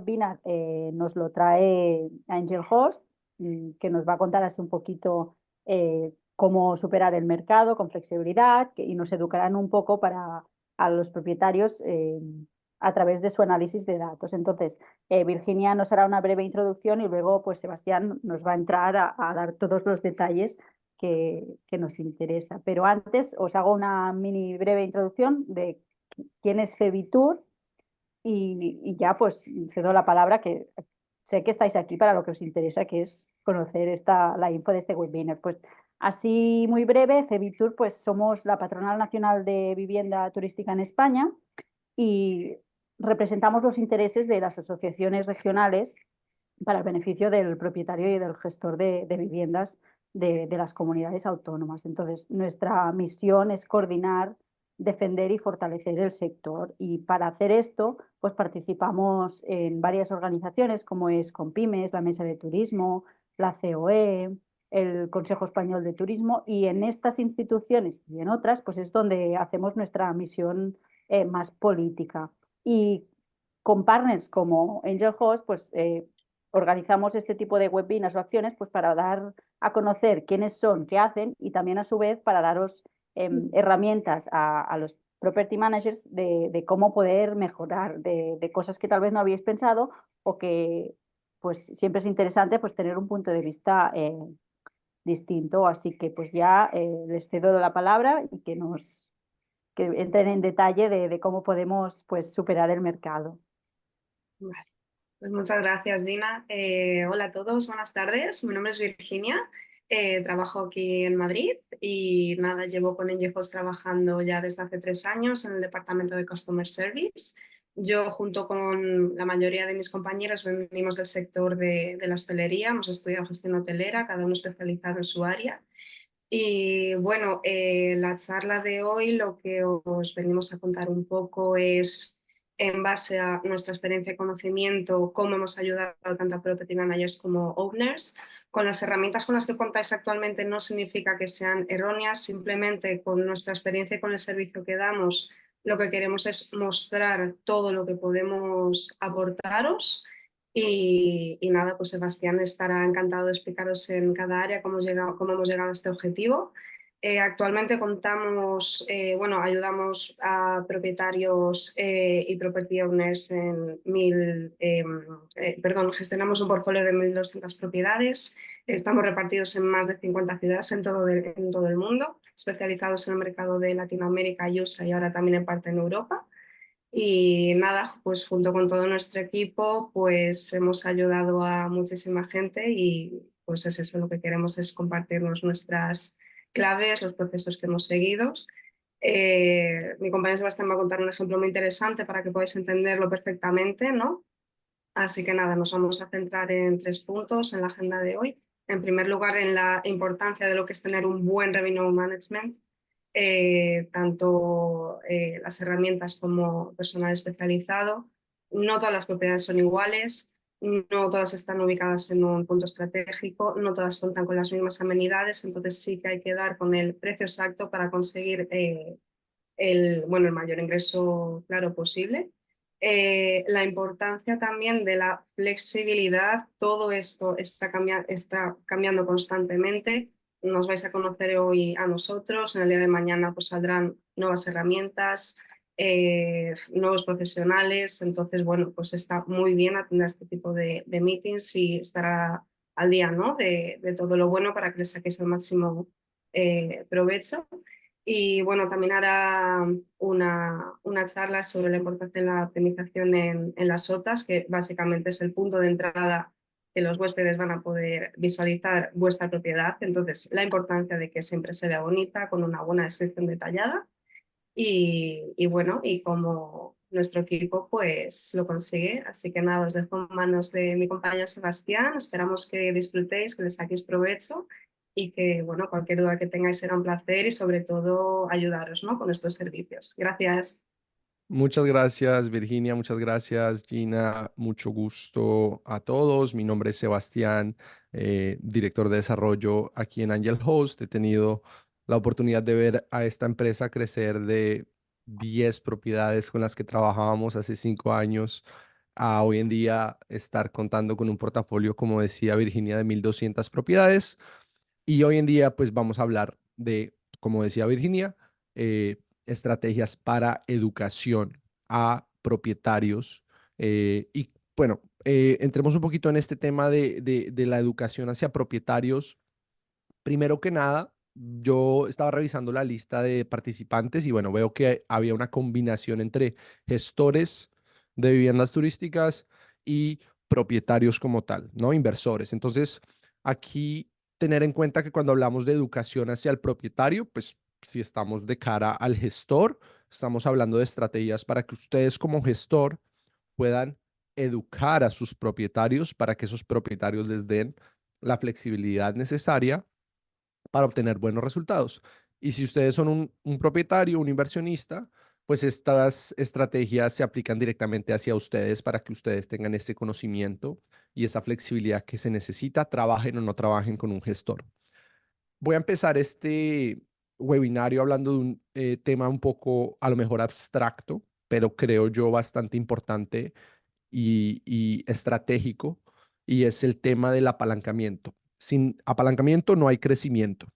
webinar nos lo trae Angel Host, que nos va a contar así un poquito cómo superar el mercado con flexibilidad y nos educarán un poco para a los propietarios a través de su análisis de datos. Entonces, Virginia nos hará una breve introducción y luego pues Sebastián nos va a entrar a dar todos los detalles que nos interesa. Pero antes os hago una mini breve introducción de quién es Febitur y ya pues cedo la palabra que sé que estáis aquí para lo que os interesa, que es conocer la info de este webinar. Pues así muy breve, Febitur, pues somos la Patronal Nacional de Vivienda Turística en España y representamos los intereses de las asociaciones regionales para el beneficio del propietario y del gestor de viviendas de las comunidades autónomas. Entonces, nuestra misión es coordinar, defender y fortalecer el sector. Y para hacer esto, pues participamos en varias organizaciones como es Compymes, la Mesa de Turismo, la COE, el Consejo Español de Turismo, y en estas instituciones y en otras, pues es donde hacemos nuestra misión más política. Y con partners como Angel Host, pues organizamos este tipo de webinars o acciones pues para dar a conocer quiénes son, qué hacen y también a su vez para daros herramientas a los property managers de cómo poder mejorar, de cosas que tal vez no habéis pensado o que pues siempre es interesante pues tener un punto de vista distinto. Así que pues ya les cedo la palabra y que entren en detalle de cómo podemos pues superar el mercado. Vale, pues muchas gracias, Gina. Hola a todos, buenas tardes. Mi nombre es Virginia, trabajo aquí en Madrid y nada, llevo con Engejos trabajando ya desde hace 3 años en el departamento de Customer Service. Yo, junto con la mayoría de mis compañeros, venimos del sector de la hostelería, hemos estudiado gestión hotelera, cada uno especializado en su área. Y bueno, la charla de hoy lo que os venimos a contar un poco es, en base a nuestra experiencia y conocimiento, cómo hemos ayudado tanto a property managers como owners. Con las herramientas con las que contáis actualmente no significa que sean erróneas, simplemente con nuestra experiencia y con el servicio que damos, lo que queremos es mostrar todo lo que podemos aportaros. Y nada, pues Sebastián estará encantado de explicaros en cada área cómo hemos llegado a este objetivo. Actualmente contamos, bueno, ayudamos a propietarios y property owners perdón, gestionamos un portfolio de 1.200 propiedades. Estamos repartidos en más de 50 ciudades en todo el mundo, especializados en el mercado de Latinoamérica y USA y ahora también en parte en Europa. Y nada, pues junto con todo nuestro equipo, pues hemos ayudado a muchísima gente y pues es eso, lo que queremos es compartirnos nuestras claves, los procesos que hemos seguido. Mi compañero Sebastián va a contar un ejemplo muy interesante para que podáis entenderlo perfectamente, ¿no? Así que nada, nos vamos a centrar en 3 puntos en la agenda de hoy. En primer lugar, en la importancia de lo que es tener un buen revenue management, tanto las herramientas como personal especializado. No todas las propiedades son iguales, no todas están ubicadas en un punto estratégico, no todas cuentan con las mismas amenidades, entonces sí que hay que dar con el precio exacto para conseguir bueno, el mayor ingreso claro posible. La importancia también de la flexibilidad, todo esto está cambiando constantemente. Nos vais a conocer hoy a nosotros, en el día de mañana pues saldrán nuevas herramientas, nuevos profesionales, entonces bueno, pues está muy bien atender este tipo de meetings y estar al día, ¿no? de todo lo bueno para que le saquéis el máximo provecho. Y bueno, también hará una charla sobre la importancia de la optimización en las OTAs, que básicamente es el punto de entrada que los huéspedes van a poder visualizar vuestra propiedad. Entonces, la importancia de que siempre se vea bonita, con una buena descripción detallada. Y bueno, y como nuestro equipo pues lo consigue. Así que nada, os dejo en manos de mi compañero Sebastián. Esperamos que disfrutéis, que le saquéis provecho y que, bueno, cualquier duda que tengáis será un placer y sobre todo ayudaros, ¿no? con estos servicios. Gracias. Muchas gracias, Virginia. Muchas gracias, Gina. Mucho gusto a todos. Mi nombre es Sebastián, director de desarrollo aquí en Angel Host. He tenido la oportunidad de ver a esta empresa crecer de 10 propiedades con las que trabajábamos hace 5 años a hoy en día estar contando con un portafolio, como decía Virginia, de 1.200 propiedades. Y hoy en día, pues vamos a hablar de, como decía Virginia, estrategias para educación a propietarios. Y bueno, entremos un poquito en este tema de la educación hacia propietarios. Primero que nada, yo estaba revisando la lista de participantes y bueno, veo que había una combinación entre gestores de viviendas turísticas y propietarios como tal, ¿no? Inversores. Entonces, aquí tener en cuenta que cuando hablamos de educación hacia el propietario, pues si estamos de cara al gestor, estamos hablando de estrategias para que ustedes como gestor puedan educar a sus propietarios para que esos propietarios les den la flexibilidad necesaria para obtener buenos resultados. Y si ustedes son un propietario, un inversionista, pues estas estrategias se aplican directamente hacia ustedes para que ustedes tengan ese conocimiento y esa flexibilidad que se necesita, trabajen o no trabajen con un gestor. Voy a empezar este webinario hablando de un tema un poco a lo mejor abstracto, pero creo yo bastante importante y estratégico, y es el tema del apalancamiento. Sin apalancamiento no hay crecimiento.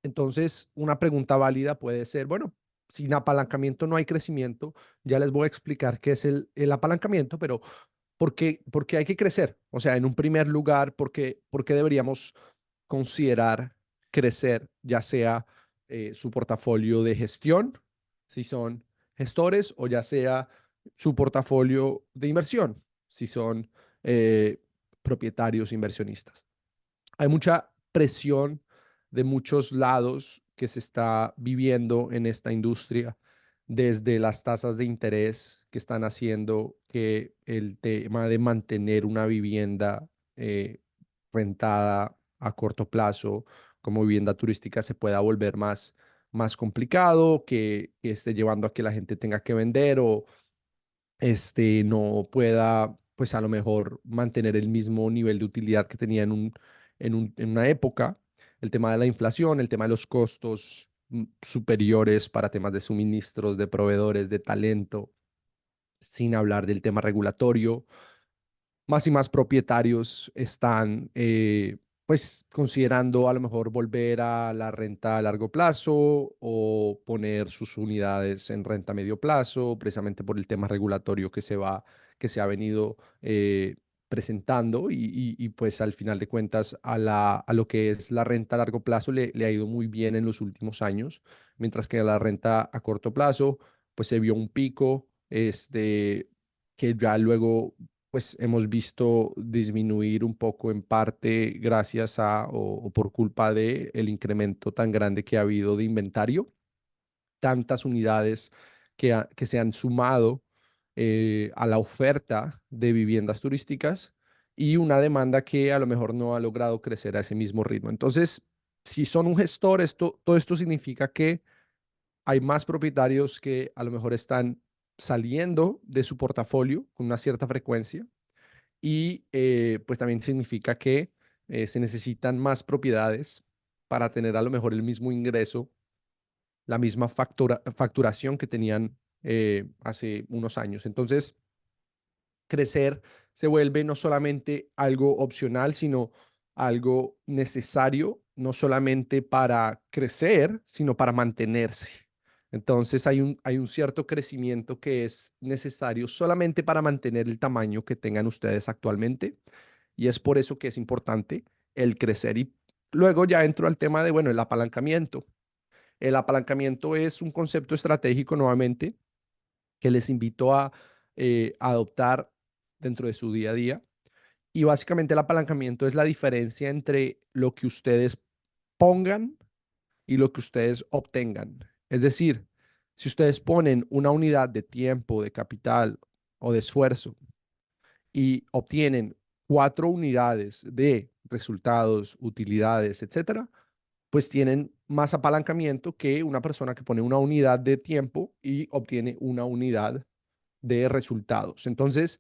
Entonces, una pregunta válida puede ser, bueno, sin apalancamiento no hay crecimiento. Ya les voy a explicar qué es el apalancamiento, pero por qué hay que crecer? O sea, en un primer lugar, por qué deberíamos considerar crecer, ya sea su portafolio de gestión, si son gestores, o ya sea su portafolio de inversión, si son eh, propietarios inversionistas? Hay mucha presión de muchos lados que se está viviendo en esta industria, desde las tasas de interés que están haciendo que el tema de mantener una vivienda rentada a corto plazo como vivienda turística se pueda volver más complicado, que esté llevando a que la gente tenga que vender o no pueda, pues a lo mejor mantener el mismo nivel de utilidad que tenía en una época. El tema de la inflación, el tema de los costos superiores para temas de suministros, de proveedores, de talento, sin hablar del tema regulatorio. Más y más propietarios están pues considerando a lo mejor volver a la renta a largo plazo o poner sus unidades en renta a medio plazo, precisamente por el tema regulatorio que se ha venido presentando y, pues al final de cuentas a lo que es la renta a largo plazo le ha ido muy bien en los últimos años, mientras que a la renta a corto plazo pues se vio un pico que ya luego pues hemos visto disminuir un poco en parte gracias a o por culpa de el incremento tan grande que ha habido de inventario, tantas unidades que se han sumado a la oferta de viviendas turísticas y una demanda que a lo mejor no ha logrado crecer a ese mismo ritmo. Entonces, si son un gestor, todo esto significa que hay más propietarios que a lo mejor están saliendo de su portafolio con una cierta frecuencia y pues también significa que se necesitan más propiedades para tener a lo mejor el mismo ingreso, la misma facturación que tenían hace unos años. Entonces, crecer se vuelve no solamente algo opcional, sino algo necesario, no solamente para crecer, sino para mantenerse. Entonces hay un cierto crecimiento que es necesario solamente para mantener el tamaño que tengan ustedes actualmente y es por eso que es importante el crecer. Y luego ya entro al tema de, bueno, el apalancamiento. El apalancamiento es un concepto estratégico nuevamente que les invito a adoptar dentro de su día a día. Y básicamente el apalancamiento es la diferencia entre lo que ustedes pongan y lo que ustedes obtengan. Es decir, si ustedes ponen una unidad de tiempo, de capital o de esfuerzo y obtienen 4 unidades de resultados, utilidades, etcétera, pues tienen más apalancamiento que una persona que pone una unidad de tiempo y obtiene una unidad de resultados. Entonces,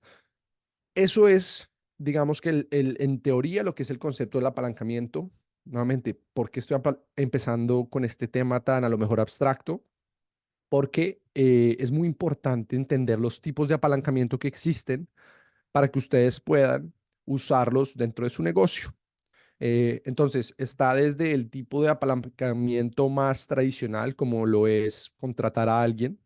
eso es, digamos que en teoría lo que es el concepto del apalancamiento. Nuevamente, ¿por qué estoy empezando con este tema tan a lo mejor abstracto? porque es muy importante entender los tipos de apalancamiento que existen para que ustedes puedan usarlos dentro de su negocio. Entonces, está desde el tipo de apalancamiento más tradicional, como lo es contratar a alguien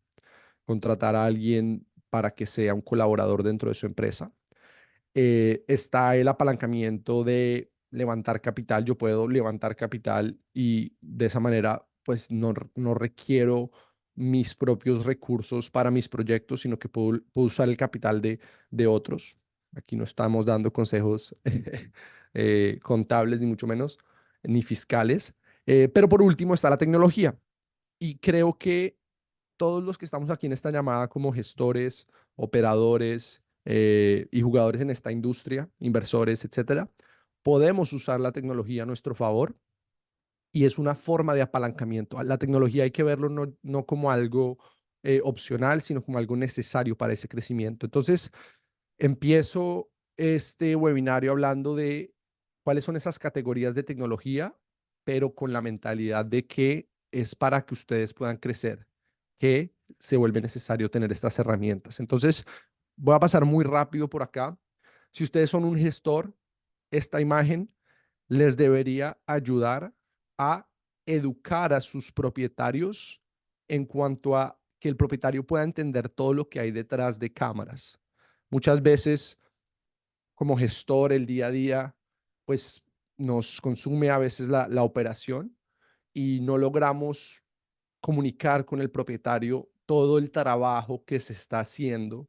para que sea un colaborador dentro de su empresa. Está el apalancamiento de levantar capital. Yo puedo levantar capital y de esa manera, pues no requiero mis propios recursos para mis proyectos, sino que puedo usar el capital de otros. Aquí no estamos dando consejos contables, ni mucho menos, ni fiscales. Pero por último está la tecnología. Y creo que todos los que estamos aquí en esta llamada como gestores, operadores y jugadores en esta industria, inversores, etcétera, podemos usar la tecnología a nuestro favor y es una forma de apalancamiento. La tecnología hay que verlo no como algo opcional, sino como algo necesario para ese crecimiento. Entonces, empiezo este webinario hablando de cuáles son esas categorías de tecnología, pero con la mentalidad de que es para que ustedes puedan crecer, que se vuelve necesario tener estas herramientas. Entonces, voy a pasar muy rápido por acá. Si ustedes son un gestor, esta imagen les debería ayudar a educar a sus propietarios en cuanto a que el propietario pueda entender todo lo que hay detrás de cámaras. Muchas veces, como gestor, el día a día, pues nos consume a veces la operación y no logramos comunicar con el propietario todo el trabajo que se está haciendo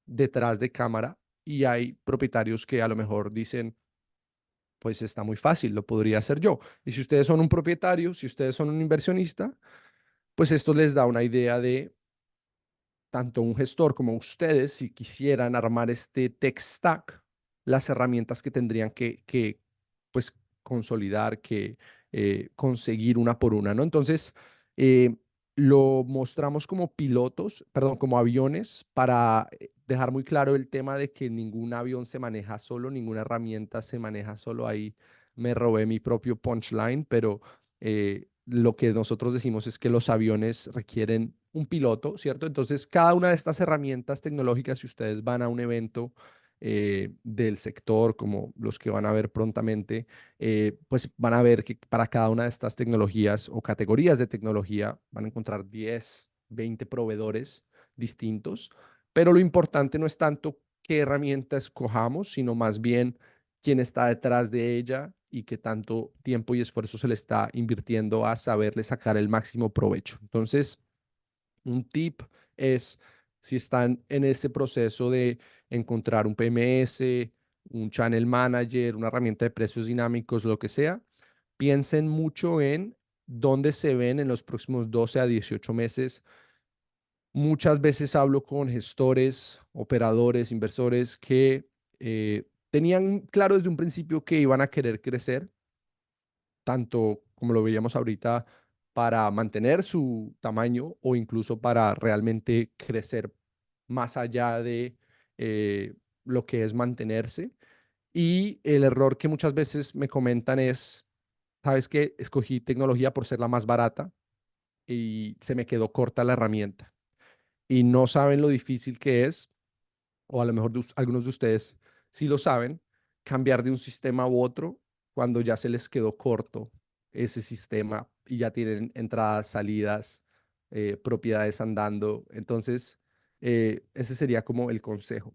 detrás de cámara. Y hay propietarios que a lo mejor dicen, pues está muy fácil, lo podría hacer yo. Y si ustedes son un propietario, si ustedes son un inversionista, pues esto les da una idea de tanto un gestor como ustedes, si quisieran armar este tech stack, las herramientas que tendrían que pues, consolidar, que conseguir una por una, ¿no? Entonces, eh, lo mostramos como pilotos, perdón, como aviones, para dejar muy claro el tema de que ningún avión se maneja solo, ninguna herramienta se maneja solo. Ahí me robé mi propio punchline, pero lo que nosotros decimos es que los aviones requieren un piloto, ¿cierto? Entonces, cada una de estas herramientas tecnológicas, si ustedes van a un evento del sector, como los que van a ver prontamente, pues van a ver que para cada una de estas tecnologías o categorías de tecnología van a encontrar 10, 20 proveedores distintos, pero lo importante no es tanto qué herramienta escojamos, sino más bien quién está detrás de ella y qué tanto tiempo y esfuerzo se le está invirtiendo a saberle sacar el máximo provecho. Entonces, un tip es, si están en ese proceso de encontrar un PMS, un channel manager, una herramienta de precios dinámicos, lo que sea, piensen mucho en dónde se ven en los próximos 12 a 18 meses. Muchas veces hablo con gestores, operadores, inversores que tenían claro desde un principio que iban a querer crecer, tanto como lo veíamos ahorita, para mantener su tamaño o incluso para realmente crecer más allá de lo que es mantenerse. Y el error que muchas veces me comentan es, sabes que escogí tecnología por ser la más barata y se me quedó corta la herramienta. Y no saben lo difícil que es, o a lo mejor algunos de ustedes sí lo saben, cambiar de un sistema u otro cuando ya se les quedó corto ese sistema y ya tienen entradas, salidas, propiedades andando. Entonces, ese sería como el consejo.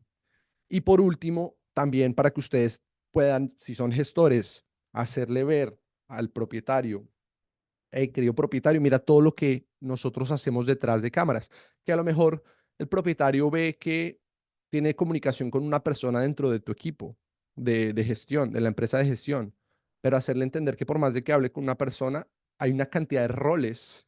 Y por último, también para que ustedes puedan, si son gestores, hacerle ver al propietario, hey, querido propietario, mira todo lo que nosotros hacemos detrás de cámaras, que a lo mejor el propietario ve que tiene comunicación con una persona dentro de tu equipo de gestión, de la empresa de gestión, pero hacerle entender que por más de que hable con una persona, hay una cantidad de roles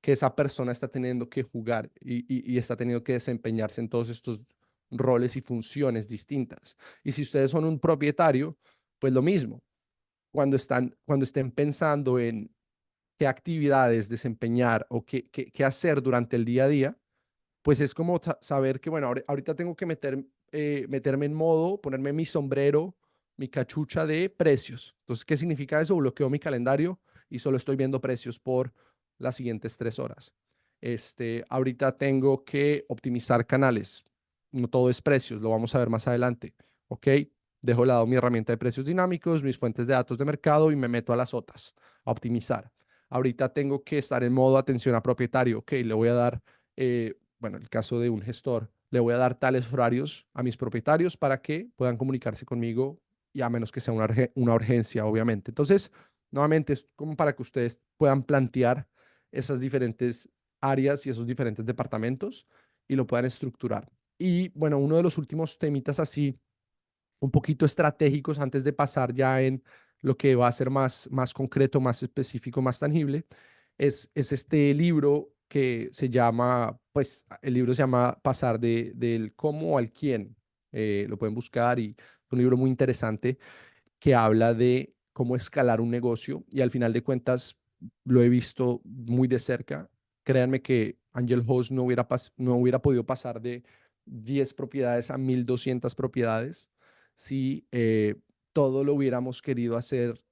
que esa persona está teniendo que jugar y está teniendo que desempeñarse en todos estos roles y funciones distintas. Y si ustedes son un propietario, pues lo mismo. Cuando estén pensando en qué actividades desempeñar o qué hacer durante el día a día, pues es como saber que, bueno, ahorita tengo que meterme en modo, ponerme mi sombrero, mi cachucha de precios. Entonces, ¿qué significa eso? Bloqueo mi calendario y solo estoy viendo precios por las siguientes 3 horas. Ahorita tengo que optimizar canales. No todo es precios, lo vamos a ver más adelante. ¿Ok? Dejo de lado mi herramienta de precios dinámicos, mis fuentes de datos de mercado y me meto a las otras, a optimizar. Ahorita tengo que estar en modo atención a propietario. Ok, le voy a dar, bueno, en el caso de un gestor, le voy a dar tales horarios a mis propietarios para que puedan comunicarse conmigo y a menos que sea una urgencia, obviamente. Entonces, nuevamente, es como para que ustedes puedan plantear esas diferentes áreas y esos diferentes departamentos y lo puedan estructurar. Y bueno, uno de los últimos temitas así, un poquito estratégicos antes de pasar ya en lo que va a ser más concreto, más específico, más tangible, es este libro que se llama, pues el libro se llama Pasar del cómo al quién. Lo pueden buscar y es un libro muy interesante que habla de cómo escalar un negocio y al final de cuentas lo he visto muy de cerca. Créanme que Angel Host no hubiera podido pasar de 10 propiedades a 1.200 propiedades si todo lo hubiéramos querido hacer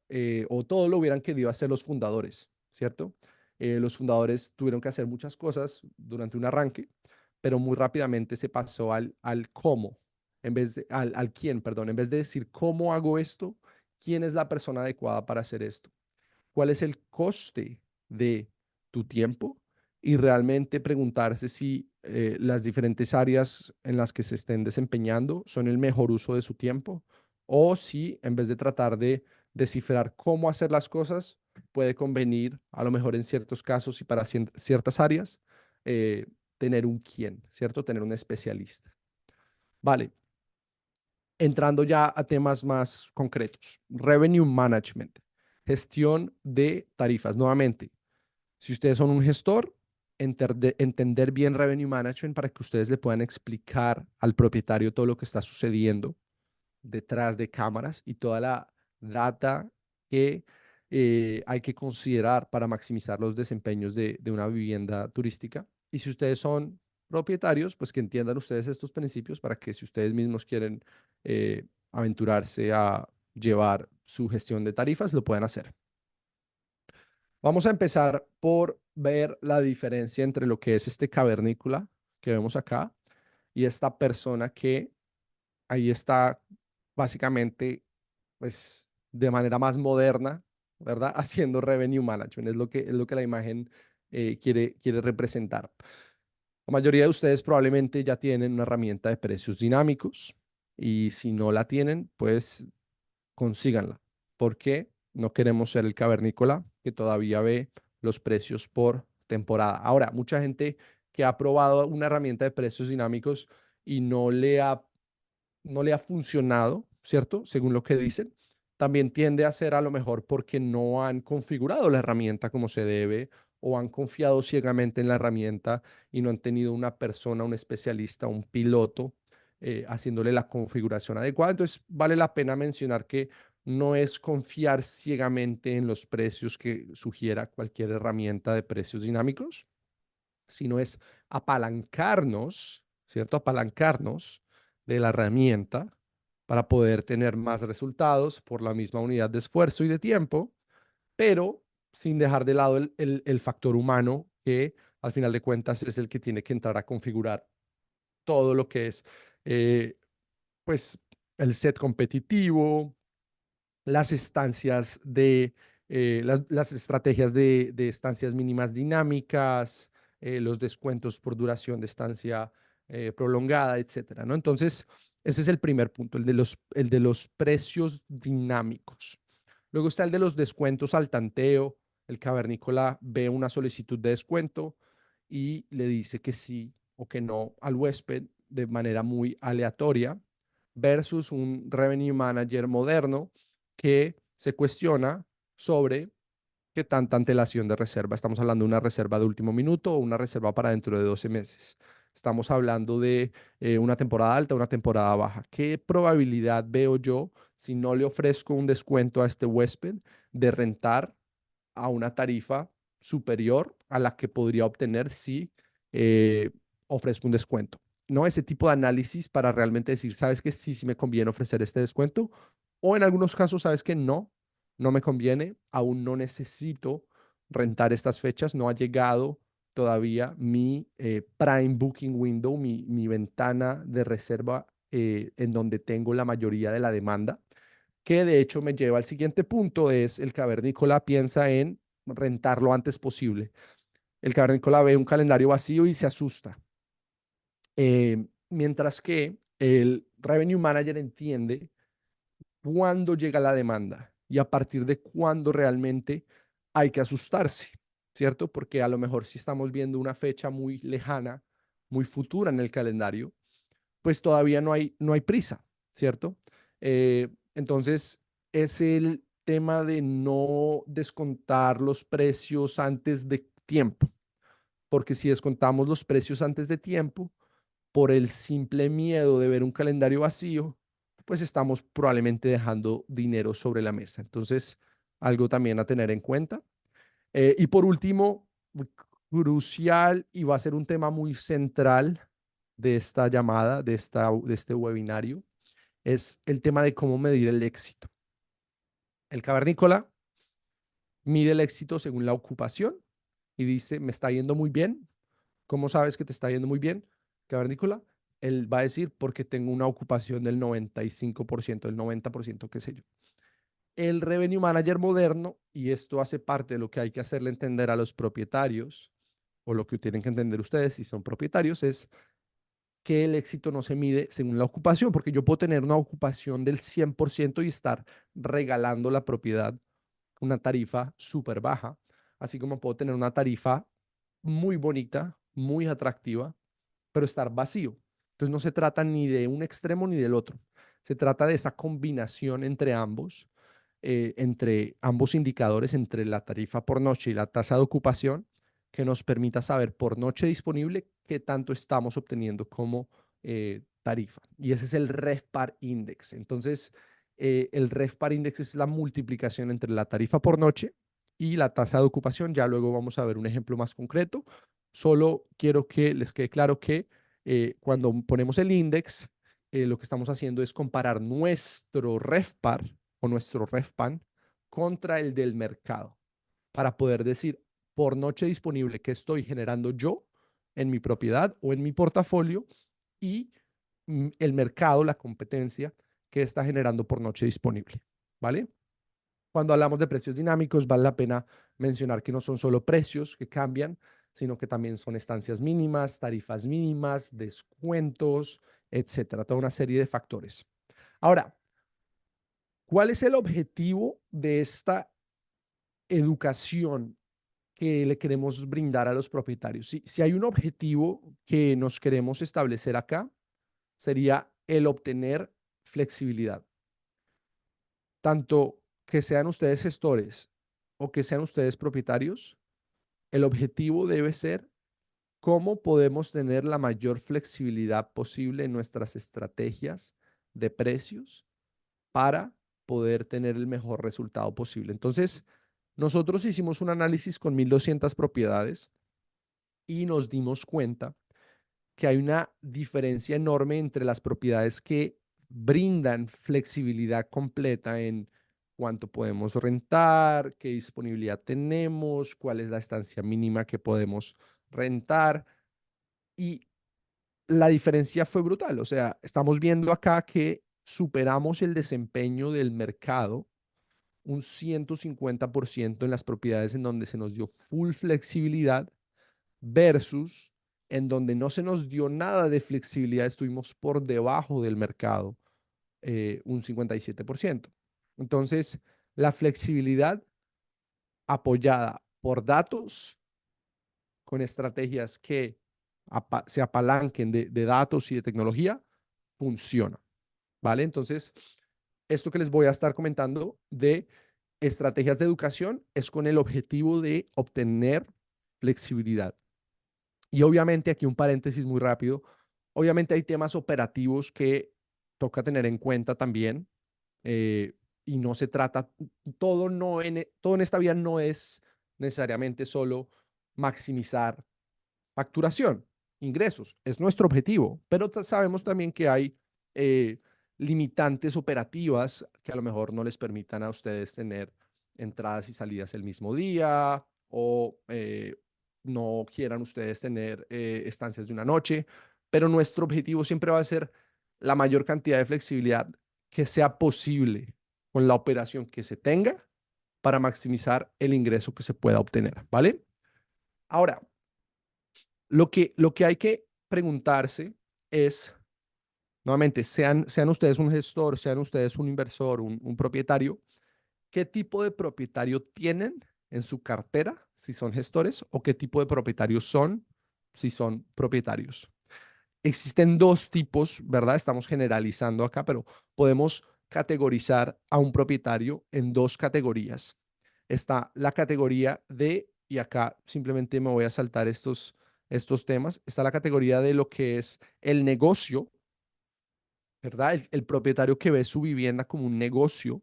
o todo lo hubieran querido hacer los fundadores, ¿cierto? Los fundadores tuvieron que hacer muchas cosas durante un arranque, pero muy rápidamente se pasó al cómo, al quién, perdón, en vez de decir cómo hago esto, quién es la persona adecuada para hacer esto, cuál es el coste de tu tiempo y realmente preguntarse si las diferentes áreas en las que se estén desempeñando son el mejor uso de su tiempo o si en vez de tratar de descifrar cómo hacer las cosas, puede convenir a lo mejor en ciertos casos y para ciertas áreas eh, tener un quién, ¿cierto? Tener un especialista. Vale, entrando ya a temas más concretos. Revenue management, gestión de tarifas. Nuevamente, si ustedes son un gestor, entender bien revenue management para que ustedes le puedan explicar al propietario todo lo que está sucediendo detrás de cámaras y toda la data que hay que considerar para maximizar los desempeños de una vivienda turística. Y si ustedes son propietarios, pues que entiendan ustedes estos principios para que si ustedes mismos quieren aventurarse a llevar su gestión de tarifas, lo puedan hacer. Vamos a empezar por ver la diferencia entre lo que es este cavernícola que vemos acá y esta persona que ahí está básicamente, pues, de manera más moderna, ¿verdad? Haciendo revenue management, es lo que la imagen quiere representar. La mayoría de ustedes probablemente ya tienen una herramienta de precios dinámicos y si no la tienen, pues consíganla, porque no queremos ser el cavernícola que todavía ve los precios por temporada. Ahora, mucha gente que ha probado una herramienta de precios dinámicos y no le ha funcionado, ¿cierto? Según lo que dicen, también tiende a ser a lo mejor porque no han configurado la herramienta como se debe o han confiado ciegamente en la herramienta y no han tenido una persona, un especialista, un piloto haciéndole la configuración adecuada. Entonces, vale la pena mencionar que no es confiar ciegamente en los precios que sugiera cualquier herramienta de precios dinámicos, sino es apalancarnos, ¿cierto? Apalancarnos de la herramienta para poder tener más resultados por la misma unidad de esfuerzo y de tiempo, pero sin dejar de lado el factor humano que al final de cuentas es el que tiene que entrar a configurar todo lo que es, eh, pues, el set competitivo, las estancias las estrategias de estancias mínimas dinámicas, los descuentos por duración de estancia prolongada, etcétera, ¿no? Entonces, ese es el primer punto, el de los precios dinámicos. Luego está el de los descuentos al tanteo. El cavernícola ve una solicitud de descuento y le dice que sí o que no al huésped de manera muy aleatoria versus un revenue manager moderno que se cuestiona sobre qué tanta antelación de reserva. Estamos hablando de una reserva de último minuto o una reserva para dentro de 12 meses. Estamos hablando de una temporada alta, una temporada baja. ¿Qué probabilidad veo yo si no le ofrezco un descuento a este huésped de rentar a una tarifa superior a la que podría obtener si eh, ofrezco un descuento? ¿No? Ese tipo de análisis para realmente decir, ¿sabes que sí, sí me conviene ofrecer este descuento? O en algunos casos, ¿sabes que no me conviene, aún no necesito rentar estas fechas, no ha llegado todavía mi Prime Booking Window, mi ventana de reserva en donde tengo la mayoría de la demanda, que de hecho me lleva al siguiente punto, es el cavernícola piensa en rentar lo antes posible. El cavernícola ve un calendario vacío y se asusta. Mientras que el Revenue Manager entiende cuándo llega la demanda y a partir de cuándo realmente hay que asustarse, ¿cierto? Porque a lo mejor si estamos viendo una fecha muy lejana, muy futura en el calendario, pues todavía no hay prisa, ¿cierto? Entonces, es el tema de no descontar los precios antes de tiempo, porque si descontamos los precios antes de tiempo, por el simple miedo de ver un calendario vacío, pues estamos probablemente dejando dinero sobre la mesa. Entonces, algo también a tener en cuenta. Y por último, crucial y va a ser un tema muy central de esta llamada, de este webinario, es el tema de cómo medir el éxito. El cavernícola mide el éxito según la ocupación y dice, me está yendo muy bien. ¿Cómo sabes que te está yendo muy bien, cavernícola? Él va a decir, porque tengo una ocupación del 95%, del 90%, qué sé yo. El Revenue Manager moderno, y esto hace parte de lo que hay que hacerle entender a los propietarios, o lo que tienen que entender ustedes si son propietarios, es que el éxito no se mide según la ocupación, porque yo puedo tener una ocupación del 100% y estar regalando la propiedad, una tarifa súper baja, así como puedo tener una tarifa muy bonita, muy atractiva, pero estar vacío. Entonces no se trata ni de un extremo ni del otro. Se trata de esa combinación entre ambos indicadores, entre la tarifa por noche y la tasa de ocupación, que nos permita saber por noche disponible qué tanto estamos obteniendo como tarifa. Y ese es el RevPAR Index. Entonces, el RevPAR Index es la multiplicación entre la tarifa por noche y la tasa de ocupación. Ya luego vamos a ver un ejemplo más concreto. Solo quiero que les quede claro que cuando ponemos el index, lo que estamos haciendo es comparar nuestro RevPAR o nuestro RevPAN contra el del mercado para poder decir por noche disponible que estoy generando yo en mi propiedad o en mi portafolio y el mercado, la competencia que está generando por noche disponible, ¿vale? Cuando hablamos de precios dinámicos, vale la pena mencionar que no son solo precios que cambian, sino que también son estancias mínimas, tarifas mínimas, descuentos, etcétera, toda una serie de factores. Ahora, ¿cuál es el objetivo de esta educación que le queremos brindar a los propietarios? Si hay un objetivo que nos queremos establecer acá, sería el obtener flexibilidad. Tanto que sean ustedes gestores o que sean ustedes propietarios, el objetivo debe ser cómo podemos tener la mayor flexibilidad posible en nuestras estrategias de precios para poder tener el mejor resultado posible. Entonces, nosotros hicimos un análisis con 1,200 propiedades y nos dimos cuenta que hay una diferencia enorme entre las propiedades que brindan flexibilidad completa en cuánto podemos rentar, qué disponibilidad tenemos, cuál es la estancia mínima que podemos rentar. Y la diferencia fue brutal. O sea, estamos viendo acá que superamos el desempeño del mercado un 150% en las propiedades en donde se nos dio full flexibilidad versus en donde no se nos dio nada de flexibilidad, estuvimos por debajo del mercado, un 57%. Entonces, la flexibilidad apoyada por datos con estrategias que se apalanquen de datos y de tecnología, funciona, ¿vale? Entonces, esto que les voy a estar comentando de estrategias de educación es con el objetivo de obtener flexibilidad. Y obviamente aquí un paréntesis muy rápido, obviamente hay temas operativos que toca tener en cuenta también y no se trata, todo en esta vida no es necesariamente solo maximizar facturación, ingresos, es nuestro objetivo, pero sabemos también que hay limitantes operativas que a lo mejor no les permitan a ustedes tener entradas y salidas el mismo día o no quieran ustedes tener estancias de una noche, pero nuestro objetivo siempre va a ser la mayor cantidad de flexibilidad que sea posible con la operación que se tenga para maximizar el ingreso que se pueda obtener, ¿vale? Ahora, lo que hay que preguntarse es, nuevamente, sean ustedes un gestor, sean ustedes un inversor, un propietario, ¿qué tipo de propietario tienen en su cartera si son gestores o qué tipo de propietarios son si son propietarios? Existen dos tipos, ¿verdad? Estamos generalizando acá, pero podemos categorizar a un propietario en dos categorías. Está la categoría de, y acá simplemente me voy a saltar estos temas, está la categoría de lo que es el negocio, ¿verdad? El propietario que ve su vivienda como un negocio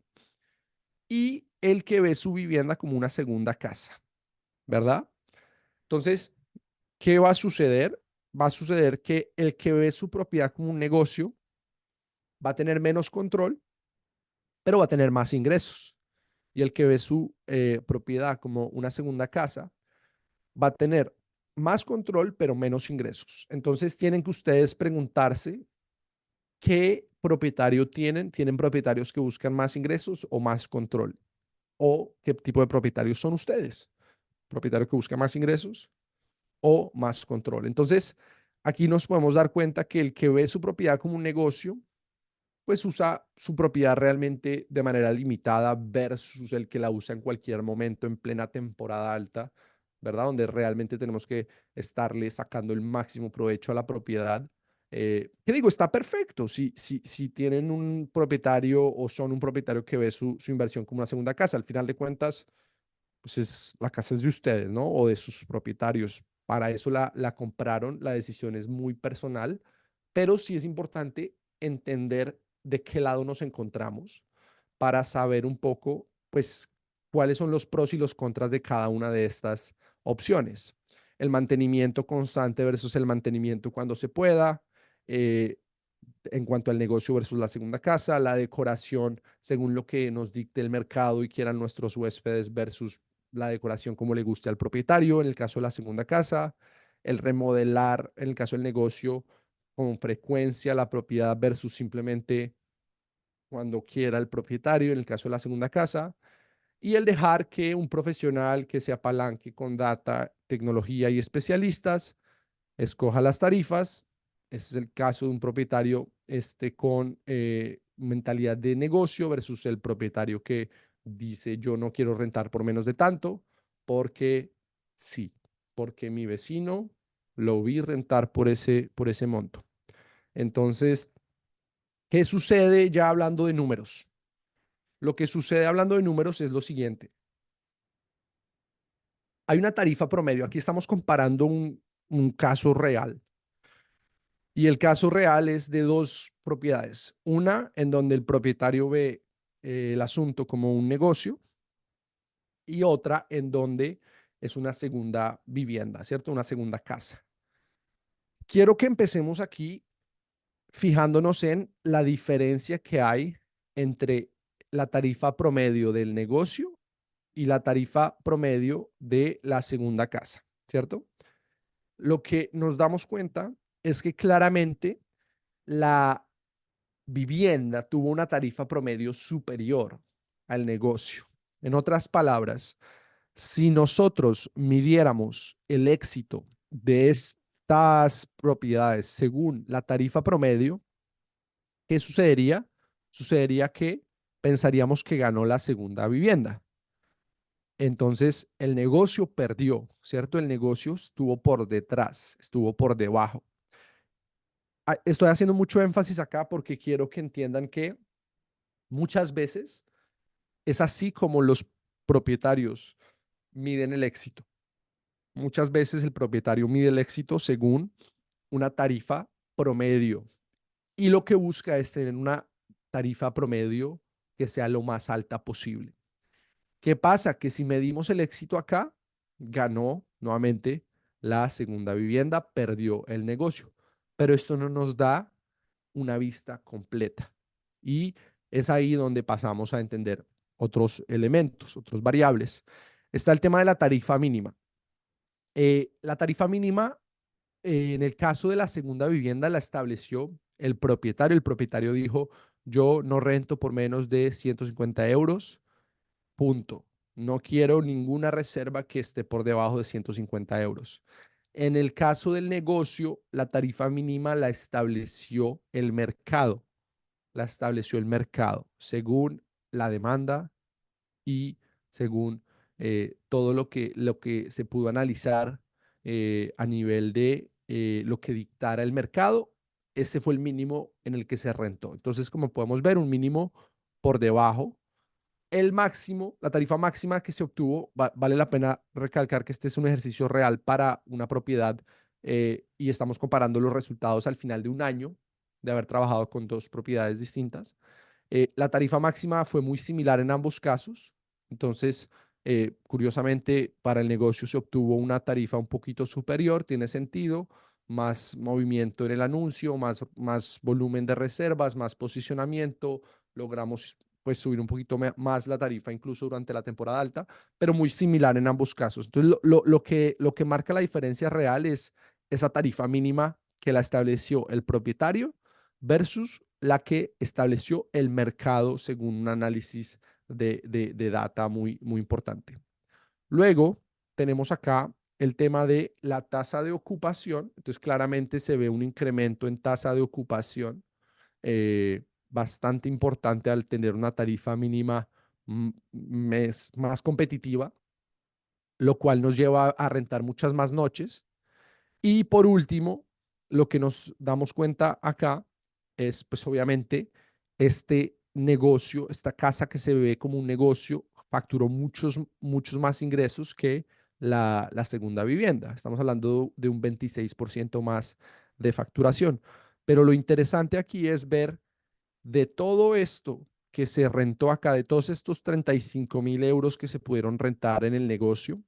y el que ve su vivienda como una segunda casa, ¿verdad? Entonces, ¿qué va a suceder? Va a suceder que el que ve su propiedad como un negocio va a tener menos control, pero va a tener más ingresos. Y el que ve su propiedad como una segunda casa va a tener más control, pero menos ingresos. Entonces, tienen que ustedes preguntarse qué propietario tienen. ¿Tienen propietarios que buscan más ingresos o más control? ¿O qué tipo de propietarios son ustedes? ¿Propietario que busca más ingresos o más control? Entonces, aquí nos podemos dar cuenta que el que ve su propiedad como un negocio, pues usa su propiedad realmente de manera limitada versus el que la usa en cualquier momento en plena temporada alta, ¿verdad? Donde realmente tenemos que estarle sacando el máximo provecho a la propiedad. ¿Qué digo? Está perfecto. Si tienen un propietario o son un propietario que ve su inversión como una segunda casa, al final de cuentas, pues la casa es de ustedes, ¿no? O de sus propietarios. Para eso la compraron, la decisión es muy personal, pero sí es importante entender de qué lado nos encontramos para saber un poco, pues, cuáles son los pros y los contras de cada una de estas opciones. El mantenimiento constante versus el mantenimiento cuando se pueda, eh, en cuanto al negocio versus la segunda casa, la decoración según lo que nos dicte el mercado y quieran nuestros huéspedes versus la decoración como le guste al propietario en el caso de la segunda casa, el remodelar en el caso del negocio con frecuencia la propiedad versus simplemente cuando quiera el propietario en el caso de la segunda casa, y el dejar que un profesional que se apalanque con data, tecnología y especialistas escoja las tarifas. Ese es el caso de un propietario con mentalidad de negocio versus el propietario que dice yo no quiero rentar por menos de tanto porque sí, porque mi vecino lo vi rentar por ese monto. Entonces, ¿qué sucede ya hablando de números? Lo que sucede hablando de números es lo siguiente. Hay una tarifa promedio. Aquí estamos comparando un caso real. Y el caso real es de dos propiedades. Una en donde el propietario ve el asunto como un negocio y otra en donde es una segunda vivienda, ¿cierto? Una segunda casa. Quiero que empecemos aquí fijándonos en la diferencia que hay entre la tarifa promedio del negocio y la tarifa promedio de la segunda casa, ¿cierto? Lo que nos damos cuenta es que claramente la vivienda tuvo una tarifa promedio superior al negocio. En otras palabras, si nosotros midiéramos el éxito de estas propiedades según la tarifa promedio, ¿qué sucedería? Sucedería que pensaríamos que ganó la segunda vivienda. Entonces, el negocio perdió, ¿cierto? El negocio estuvo por detrás, estuvo por debajo. Estoy haciendo mucho énfasis acá porque quiero que entiendan que muchas veces es así como los propietarios miden el éxito. Muchas veces el propietario mide el éxito según una tarifa promedio y lo que busca es tener una tarifa promedio que sea lo más alta posible. ¿Qué pasa? Que si medimos el éxito acá, ganó nuevamente la segunda vivienda, perdió el negocio, pero esto no nos da una vista completa. Y es ahí donde pasamos a entender otros elementos, otros variables. Está el tema de la tarifa mínima. La tarifa mínima, en el caso de la segunda vivienda, la estableció el propietario. El propietario dijo, yo no rento por menos de 150 euros, punto. No quiero ninguna reserva que esté por debajo de 150 euros. En el caso del negocio, la tarifa mínima la estableció el mercado. La estableció el mercado según la demanda y según todo lo que se pudo analizar a nivel de lo que dictara el mercado. Ese fue el mínimo en el que se rentó. Entonces, como podemos ver, un mínimo por debajo. El máximo, la tarifa máxima que se obtuvo, vale la pena recalcar que este es un ejercicio real para una propiedad y estamos comparando los resultados al final de un año de haber trabajado con dos propiedades distintas. La tarifa máxima fue muy similar en ambos casos. Entonces, curiosamente, para el negocio se obtuvo una tarifa un poquito superior, tiene sentido, más movimiento en el anuncio, más volumen de reservas, más posicionamiento. Logramos pues subir un poquito más la tarifa incluso durante la temporada alta, pero muy similar en ambos casos. Entonces, lo que marca la diferencia real es esa tarifa mínima que la estableció el propietario versus la que estableció el mercado según un análisis de data muy importante. Luego tenemos acá el tema de la tasa de ocupación. Entonces, claramente se ve un incremento en tasa de ocupación bastante importante al tener una tarifa mínima más competitiva, lo cual nos lleva a rentar muchas más noches. Y por último, lo que nos damos cuenta acá es, pues obviamente, este negocio, esta casa que se ve como un negocio, facturó muchos más ingresos que la segunda vivienda. Estamos hablando de un 26% más de facturación. Pero lo interesante aquí es ver de todo esto que se rentó acá, de todos estos 35.000 euros que se pudieron rentar en el negocio,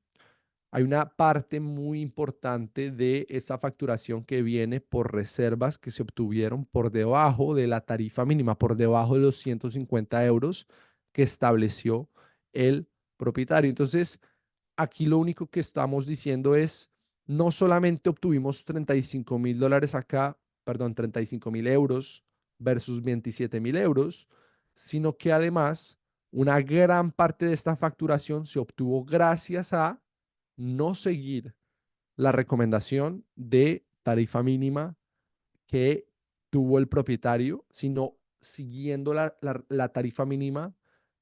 hay una parte muy importante de esa facturación que viene por reservas que se obtuvieron por debajo de la tarifa mínima, por debajo de los 150 euros que estableció el propietario. Entonces, aquí lo único que estamos diciendo es, no solamente obtuvimos 35.000 dólares acá, perdón, 35.000 euros versus 27.000 euros, sino que además una gran parte de esta facturación se obtuvo gracias a no seguir la recomendación de tarifa mínima que tuvo el propietario, sino siguiendo la tarifa mínima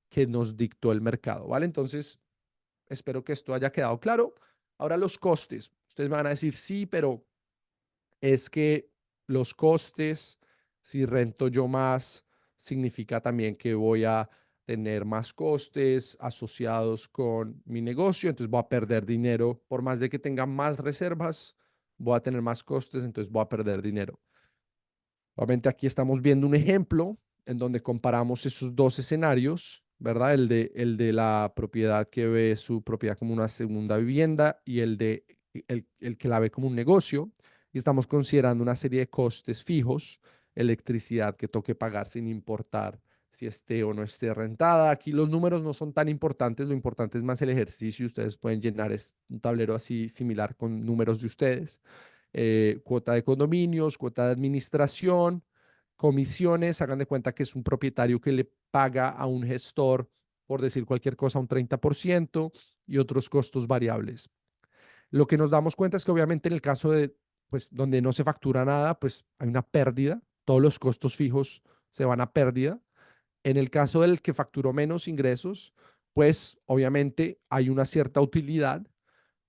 que nos dictó el mercado, ¿vale? Entonces, espero que esto haya quedado claro. Ahora los costes. Ustedes me van a decir, sí, pero es que los costes, si rento yo más, significa también que voy a tener más costes asociados con mi negocio, entonces voy a perder dinero. Por más de que tenga más reservas, voy a tener más costes, entonces voy a perder dinero. Obviamente aquí estamos viendo un ejemplo en donde comparamos esos dos escenarios, ¿verdad? El de la propiedad que ve su propiedad como una segunda vivienda y el que la ve como un negocio. Y estamos considerando una serie de costes fijos, electricidad que toque pagar sin importar si esté o no esté rentada. Aquí los números no son tan importantes, lo importante es más el ejercicio. Ustedes pueden llenar un tablero así similar con números de ustedes. Cuota de condominios, cuota de administración, comisiones. Hagan de cuenta que es un propietario que le paga a un gestor, por decir cualquier cosa, un 30% y otros costos variables. Lo que nos damos cuenta es que obviamente en el caso de, pues, donde no se factura nada, pues hay una pérdida. Todos los costos fijos se van a pérdida. En el caso del que facturó menos ingresos, pues obviamente hay una cierta utilidad,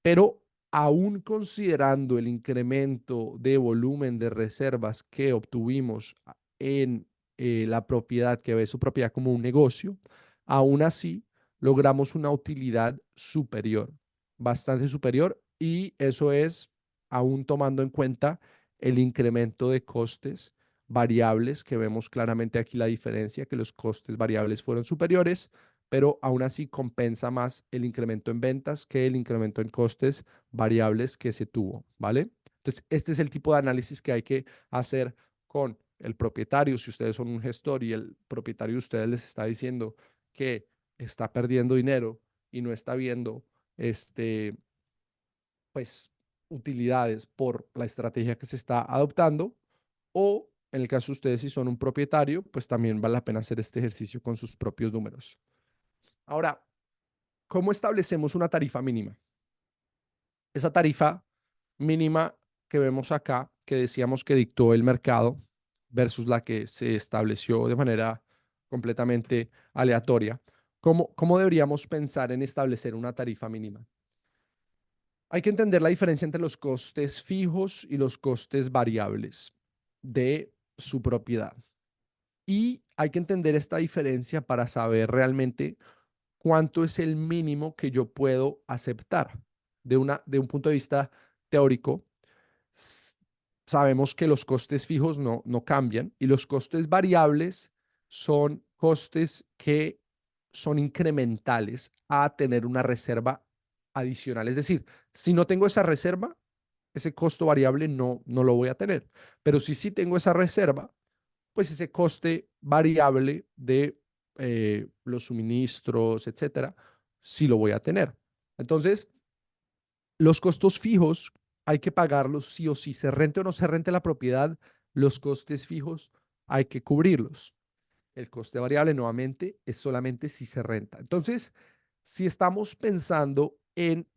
pero aún considerando el incremento de volumen de reservas que obtuvimos en la propiedad, que ve su propiedad como un negocio, aún así logramos una utilidad superior, bastante superior, y eso es aún tomando en cuenta el incremento de costes variables, que vemos claramente aquí la diferencia, que los costes variables fueron superiores, pero aún así compensa más el incremento en ventas que el incremento en costes variables que se tuvo, ¿vale? Entonces, este es el tipo de análisis que hay que hacer con el propietario. Si ustedes son un gestor y el propietario de ustedes les está diciendo que está perdiendo dinero y no está viendo este, pues, utilidades por la estrategia que se está adoptando, o en el caso de ustedes, si son un propietario, pues también vale la pena hacer este ejercicio con sus propios números. Ahora, ¿cómo establecemos una tarifa mínima? Esa tarifa mínima que vemos acá, que decíamos que dictó el mercado versus la que se estableció de manera completamente aleatoria. ¿Cómo deberíamos pensar en establecer una tarifa mínima? Hay que entender la diferencia entre los costes fijos y los costes variables de su propiedad. Y hay que entender esta diferencia para saber realmente cuánto es el mínimo que yo puedo aceptar. De un punto de vista teórico, sabemos que los costes fijos no cambian y los costes variables son costes que son incrementales a tener una reserva adicional. Es decir, si no tengo esa reserva, ese costo variable no lo voy a tener. Pero si sí tengo esa reserva, pues ese coste variable de los suministros, etcétera, sí lo voy a tener. Entonces, los costos fijos hay que pagarlos sí o sí, se rente o no se rente la propiedad, los costes fijos hay que cubrirlos. El coste variable, nuevamente, es solamente si se renta. Entonces, si estamos pensando en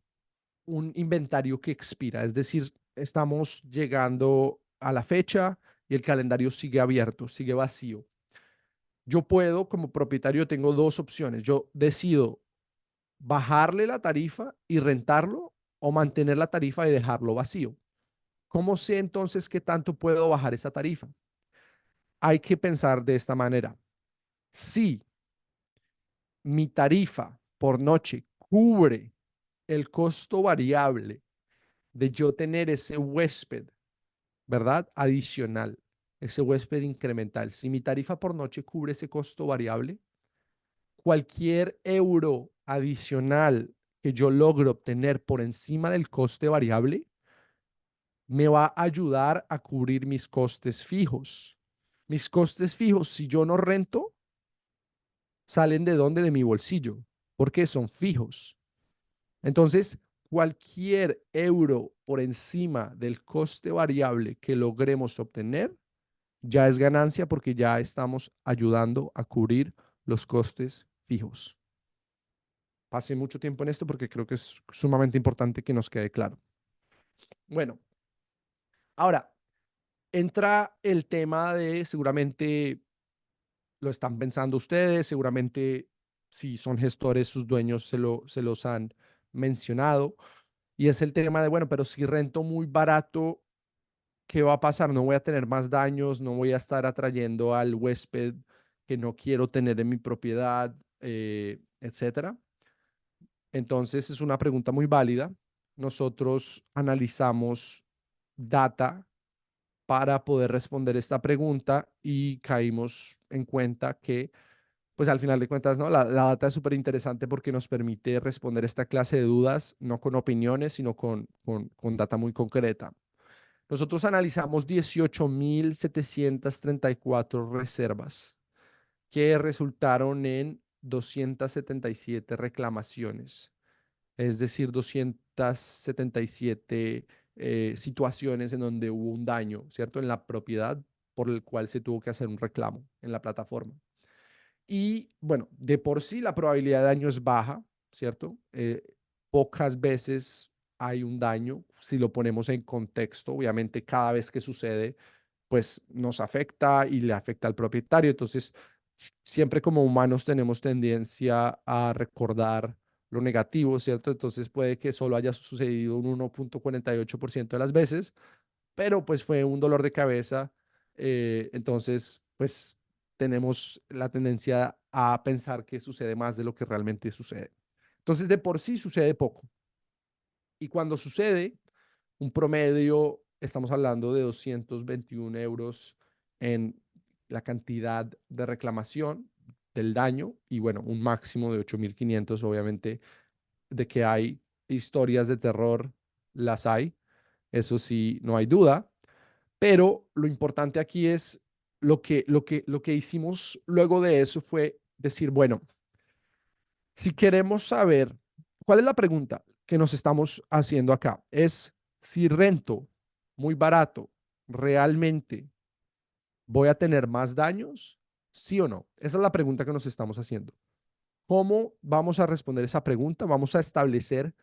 un inventario que expira, es decir, estamos llegando a la fecha y el calendario sigue abierto, sigue vacío. Yo puedo, como propietario, tengo dos opciones. Yo decido bajarle la tarifa y rentarlo o mantener la tarifa y dejarlo vacío. ¿Cómo sé entonces qué tanto puedo bajar esa tarifa? Hay que pensar de esta manera. Si mi tarifa por noche cubre el costo variable de yo tener ese huésped, ¿verdad? Adicional, ese huésped incremental. Si mi tarifa por noche cubre ese costo variable, cualquier euro adicional que yo logre obtener por encima del coste variable me va a ayudar a cubrir mis costes fijos. Mis costes fijos, si yo no rento, salen de dónde? De mi bolsillo, porque son fijos. Entonces, cualquier euro por encima del coste variable que logremos obtener, ya es ganancia porque ya estamos ayudando a cubrir los costes fijos. Pasé mucho tiempo en esto porque creo que es sumamente importante que nos quede claro. Bueno, ahora entra el tema de seguramente lo están pensando ustedes, seguramente si son gestores, sus dueños se los han mencionado. Y es el tema de, bueno, pero si rento muy barato, ¿qué va a pasar? No voy a tener más daños, no voy a estar atrayendo al huésped que no quiero tener en mi propiedad, etcétera. Entonces es una pregunta muy válida. Nosotros analizamos data para poder responder esta pregunta y caímos en cuenta que, pues al final de cuentas, ¿no? La data es súper interesante porque nos permite responder esta clase de dudas, no con opiniones, sino con data muy concreta. Nosotros analizamos 18.734 reservas que resultaron en 277 reclamaciones, es decir, 277 situaciones en donde hubo un daño, ¿cierto? En la propiedad por el cual se tuvo que hacer un reclamo en la plataforma. Y bueno, de por sí la probabilidad de daño es baja, ¿cierto? Pocas veces hay un daño. Si lo ponemos en contexto, obviamente cada vez que sucede, pues nos afecta y le afecta al propietario. Entonces, siempre como humanos tenemos tendencia a recordar lo negativo, ¿cierto? Entonces puede que solo haya sucedido un 1.48% de las veces, pero pues fue un dolor de cabeza. Entonces, pues tenemos la tendencia a pensar que sucede más de lo que realmente sucede. Entonces, de por sí sucede poco. Y cuando sucede, un promedio, estamos hablando de 221 euros en la cantidad de reclamación del daño y bueno, un máximo de 8.500, obviamente, de que hay historias de terror, las hay, eso sí, no hay duda, pero lo importante aquí es lo que hicimos luego de eso fue decir, bueno, si queremos saber, ¿cuál es la pregunta? que nos estamos haciendo acá es si rento muy barato, ¿realmente voy a tener más daños? ¿Sí o no? Esa es la pregunta que nos estamos haciendo. ¿Cómo vamos a responder esa pregunta? Vamos a establecer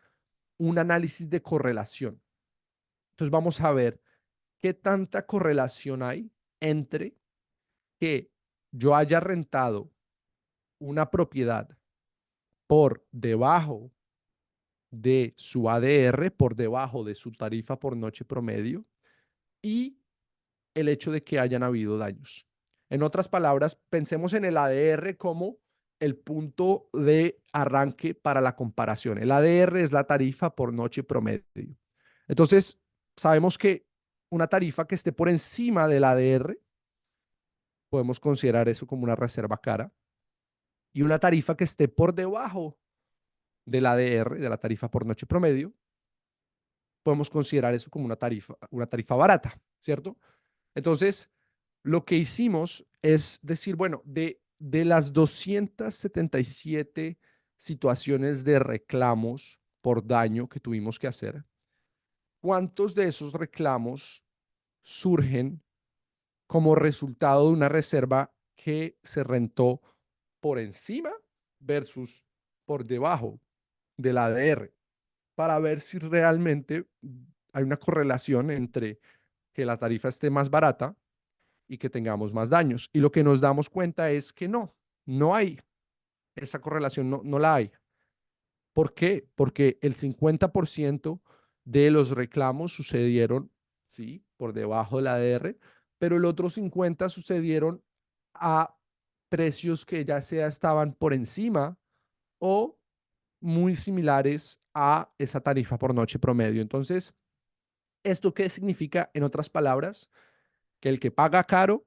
un análisis de correlación. Entonces vamos a ver qué tanta correlación hay entre que yo haya rentado una propiedad por debajo de su ADR, por debajo de su tarifa por noche promedio, y el hecho de que hayan habido daños. En otras palabras, pensemos en el ADR como el punto de arranque para la comparación. El ADR es la tarifa por noche promedio. Entonces, sabemos que una tarifa que esté por encima del ADR, podemos considerar eso como una reserva cara, y una tarifa que esté por debajo del ADR, de la tarifa por noche promedio, podemos considerar eso como una tarifa barata, ¿cierto? Entonces, lo que hicimos es decir, bueno, de las 277 situaciones de reclamos por daño que tuvimos que hacer, ¿cuántos de esos reclamos surgen como resultado de una reserva que se rentó por encima versus por debajo del ADR? Para ver si realmente hay una correlación entre que la tarifa esté más barata y que tengamos más daños. Y lo que nos damos cuenta es que no hay esa correlación, no la hay. ¿Por qué? Porque el 50% de los reclamos sucedieron, sí, por debajo del ADR, pero el otro 50% sucedieron a precios que ya sea estaban por encima o muy similares a esa tarifa por noche promedio. Entonces, ¿esto qué significa? En otras palabras, que el que paga caro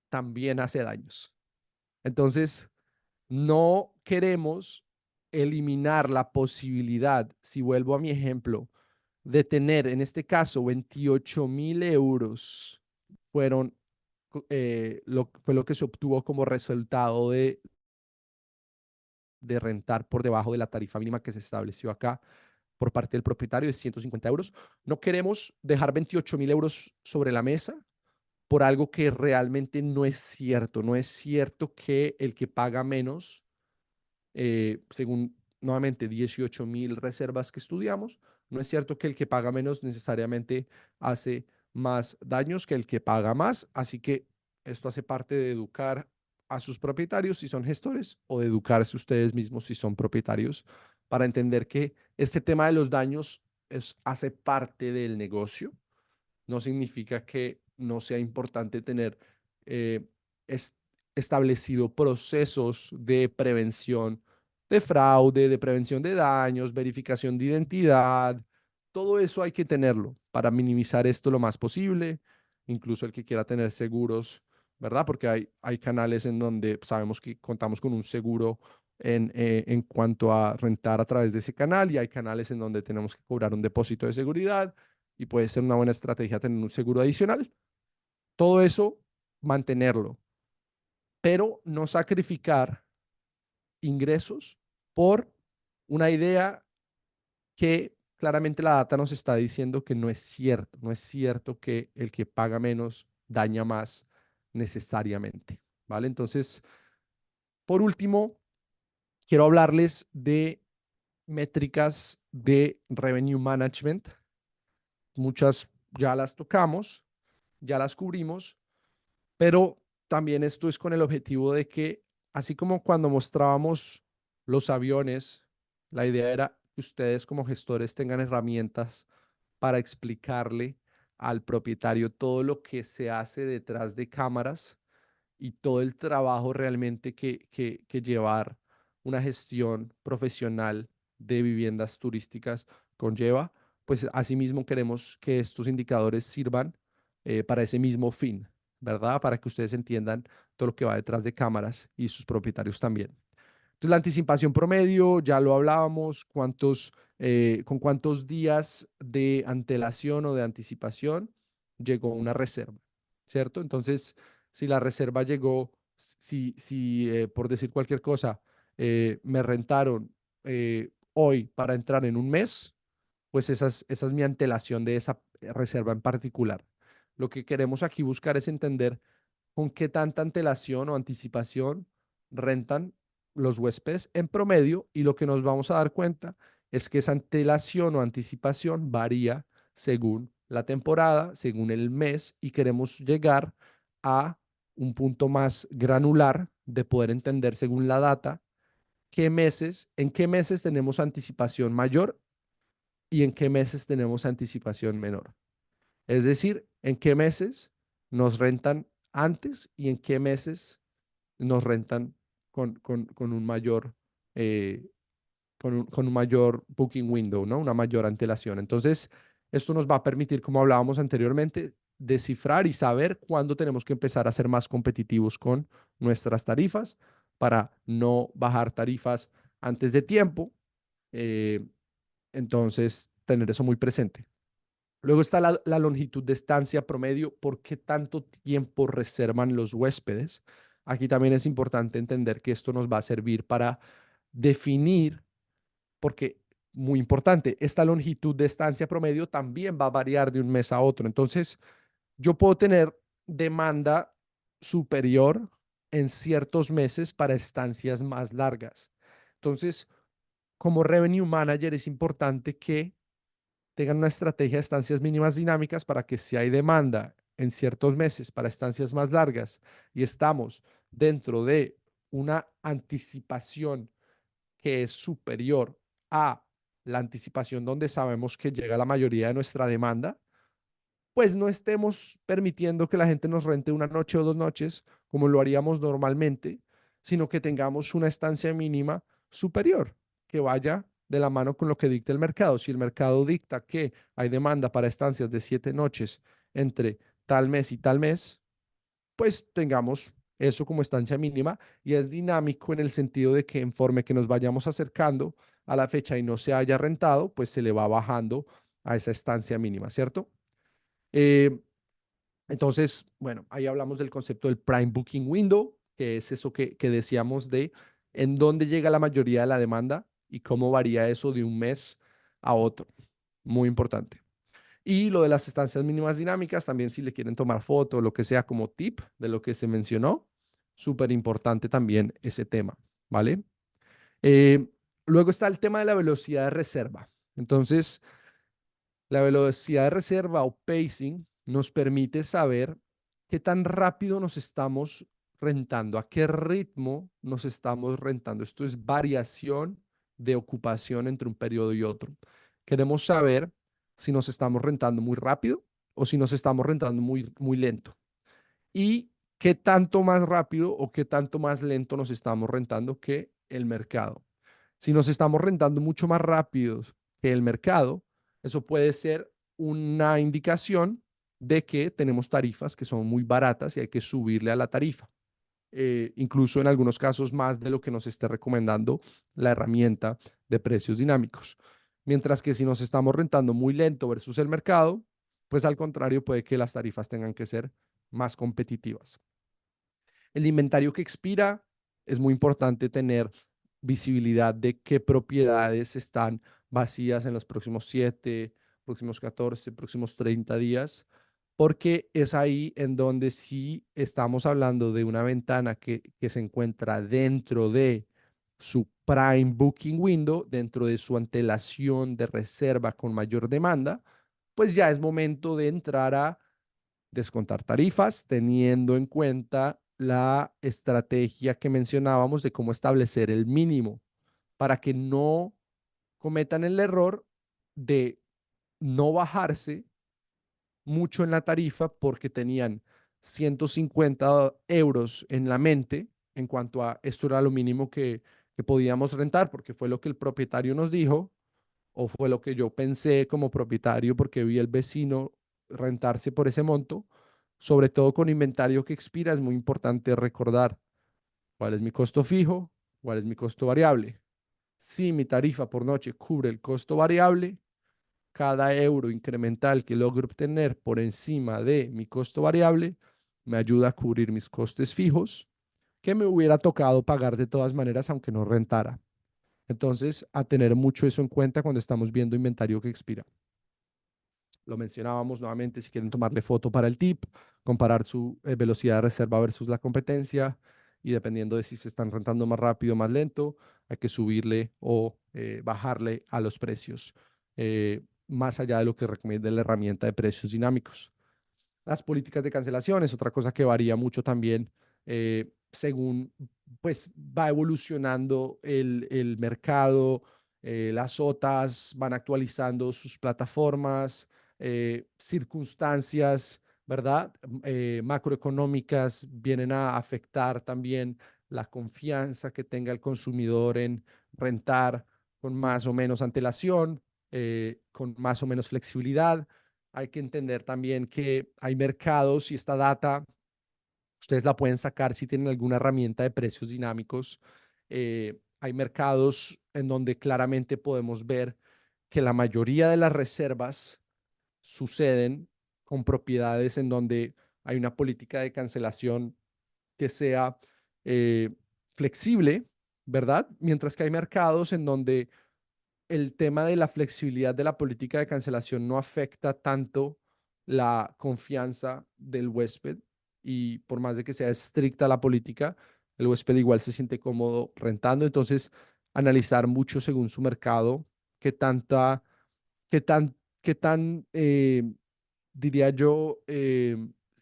también hace daños. Entonces, no queremos eliminar la posibilidad, si vuelvo a mi ejemplo, de tener, en este caso, 28.000 euros fueron, fue lo que se obtuvo como resultado de rentar por debajo de la tarifa mínima que se estableció acá por parte del propietario de 150 euros. No queremos dejar 28.000 euros sobre la mesa por algo que realmente no es cierto. No es cierto que el que paga menos, según nuevamente 18.000 reservas que estudiamos, no es cierto que el que paga menos necesariamente hace más daños que el que paga más. Así que esto hace parte de educar a sus propietarios si son gestores o de educarse ustedes mismos si son propietarios para entender que este tema de los daños hace parte del negocio. No significa que no sea importante tener eh, es- establecido procesos de prevención de fraude, de prevención de daños, verificación de identidad. Todo eso hay que tenerlo para minimizar esto lo más posible, incluso el que quiera tener seguros, ¿verdad? Porque hay canales en donde sabemos que contamos con un seguro en cuanto a rentar a través de ese canal, y hay canales en donde tenemos que cobrar un depósito de seguridad y puede ser una buena estrategia tener un seguro adicional. Todo eso, mantenerlo, pero no sacrificar ingresos por una idea que claramente la data nos está diciendo que no es cierto. No es cierto que el que paga menos daña más necesariamente, ¿vale? Entonces, por último, quiero hablarles de métricas de revenue management. Muchas ya las tocamos, ya las cubrimos, pero también esto es con el objetivo de que, así como cuando mostrábamos los aviones, la idea era que ustedes como gestores tengan herramientas para explicarle al propietario todo lo que se hace detrás de cámaras y todo el trabajo realmente que llevar una gestión profesional de viviendas turísticas conlleva. Pues asimismo queremos que estos indicadores sirvan para ese mismo fin, ¿verdad? Para que ustedes entiendan todo lo que va detrás de cámaras y sus propietarios también. Entonces, la anticipación promedio, ya lo hablábamos, con cuántos días de antelación o de anticipación llegó una reserva, ¿cierto? Entonces, si la reserva llegó, si por decir cualquier cosa, me rentaron hoy para entrar en un mes, pues esa es mi antelación de esa reserva en particular. Lo que queremos aquí buscar es entender con qué tanta antelación o anticipación rentan los huéspedes en promedio, y lo que nos vamos a dar cuenta es que esa antelación o anticipación varía según la temporada, según el mes, y queremos llegar a un punto más granular de poder entender según la data en qué meses tenemos anticipación mayor y en qué meses tenemos anticipación menor. Es decir, en qué meses nos rentan antes y en qué meses nos rentan con un mayor, eh, con un mayor booking window, ¿no? Una mayor antelación. Entonces, esto nos va a permitir, como hablábamos anteriormente, descifrar y saber cuándo tenemos que empezar a ser más competitivos con nuestras tarifas para no bajar tarifas antes de tiempo. eh, entonces, tener eso muy presente. Luego está la longitud de estancia promedio, por qué tanto tiempo reservan los huéspedes. Aquí también es importante entender que esto nos va a servir para definir, porque muy importante, esta longitud de estancia promedio también va a variar de un mes a otro. Entonces, yo puedo tener demanda superior en ciertos meses para estancias más largas. Entonces, como revenue manager es importante que tengan una estrategia de estancias mínimas dinámicas para que si hay demanda en ciertos meses para estancias más largas y estamos dentro de una anticipación que es superior a la anticipación donde sabemos que llega la mayoría de nuestra demanda, pues no estemos permitiendo que la gente nos rente una noche o 2 noches como lo haríamos normalmente, sino que tengamos una estancia mínima superior, que vaya de la mano con lo que dicta el mercado. Si el mercado dicta que hay demanda para estancias de 7 noches entre tal mes y tal mes, pues tengamos eso como estancia mínima, y es dinámico en el sentido de que en forma que nos vayamos acercando a la fecha y no se haya rentado, pues se le va bajando a esa estancia mínima, ¿cierto? Eh, entonces, bueno, ahí hablamos del concepto del Prime Booking Window, que es eso que decíamos de en dónde llega la mayoría de la demanda y cómo varía eso de un mes a otro. Muy importante. Y lo de las estancias mínimas dinámicas, también si le quieren tomar foto o lo que sea como tip de lo que se mencionó, súper importante también ese tema, ¿vale? Eh, Luego está el tema de la velocidad de reserva. Entonces, la velocidad de reserva o pacing nos permite saber qué tan rápido nos estamos rentando, a qué ritmo nos estamos rentando. Esto es variación de ocupación entre un periodo y otro. Queremos saber si nos estamos rentando muy rápido o si nos estamos rentando muy, muy lento. Y qué tanto más rápido o qué tanto más lento nos estamos rentando que el mercado. Si nos estamos rentando mucho más rápido que el mercado, eso puede ser una indicación de que tenemos tarifas que son muy baratas y hay que subirle a la tarifa. Incluso en algunos casos más de lo que nos esté recomendando la herramienta de precios dinámicos. Mientras que si nos estamos rentando muy lento versus el mercado, pues al contrario puede que las tarifas tengan que ser más competitivas. El inventario que expira, es muy importante tener visibilidad de qué propiedades están vacías en los próximos 7, próximos 14, próximos 30 días, porque es ahí en donde sí estamos hablando de una ventana que se encuentra dentro de su prime booking window, dentro de su antelación de reserva con mayor demanda, pues ya es momento de entrar a descontar tarifas, teniendo en cuenta la estrategia que mencionábamos de cómo establecer el mínimo para que no cometan el error de no bajarse mucho en la tarifa porque tenían 150 euros en la mente en cuanto a esto era lo mínimo que podíamos rentar, porque fue lo que el propietario nos dijo o fue lo que yo pensé como propietario porque vi el vecino rentarse por ese monto. Sobre todo con inventario que expira, es muy importante recordar cuál es mi costo fijo, cuál es mi costo variable. Si mi tarifa por noche cubre el costo variable, cada euro incremental que logro obtener por encima de mi costo variable me ayuda a cubrir mis costes fijos que me hubiera tocado pagar de todas maneras aunque no rentara. Entonces, a tener mucho eso en cuenta cuando estamos viendo inventario que expira. Lo mencionábamos nuevamente, si quieren tomarle foto para el tip, comparar su velocidad de reserva versus la competencia y dependiendo de si se están rentando más rápido o más lento, hay que subirle o bajarle a los precios, más allá de lo que recomienda la herramienta de precios dinámicos. Las políticas de cancelación es otra cosa que varía mucho también según pues va evolucionando el mercado, las OTAs van actualizando sus plataformas, circunstancias, ¿verdad? Macroeconómicas vienen a afectar también la confianza que tenga el consumidor en rentar con más o menos antelación, con más o menos flexibilidad. Hay que entender también que hay mercados y esta data ustedes la pueden sacar si tienen alguna herramienta de precios dinámicos. Hay mercados en donde claramente podemos ver que la mayoría de las reservas suceden con propiedades en donde hay una política de cancelación que sea eh, flexible, ¿verdad? Mientras que hay mercados en donde el tema de la flexibilidad de la política de cancelación no afecta tanto la confianza del huésped y por más de que sea estricta la política, el huésped igual se siente cómodo rentando. Entonces, analizar mucho según su mercado, qué tanta, qué tan, diría yo,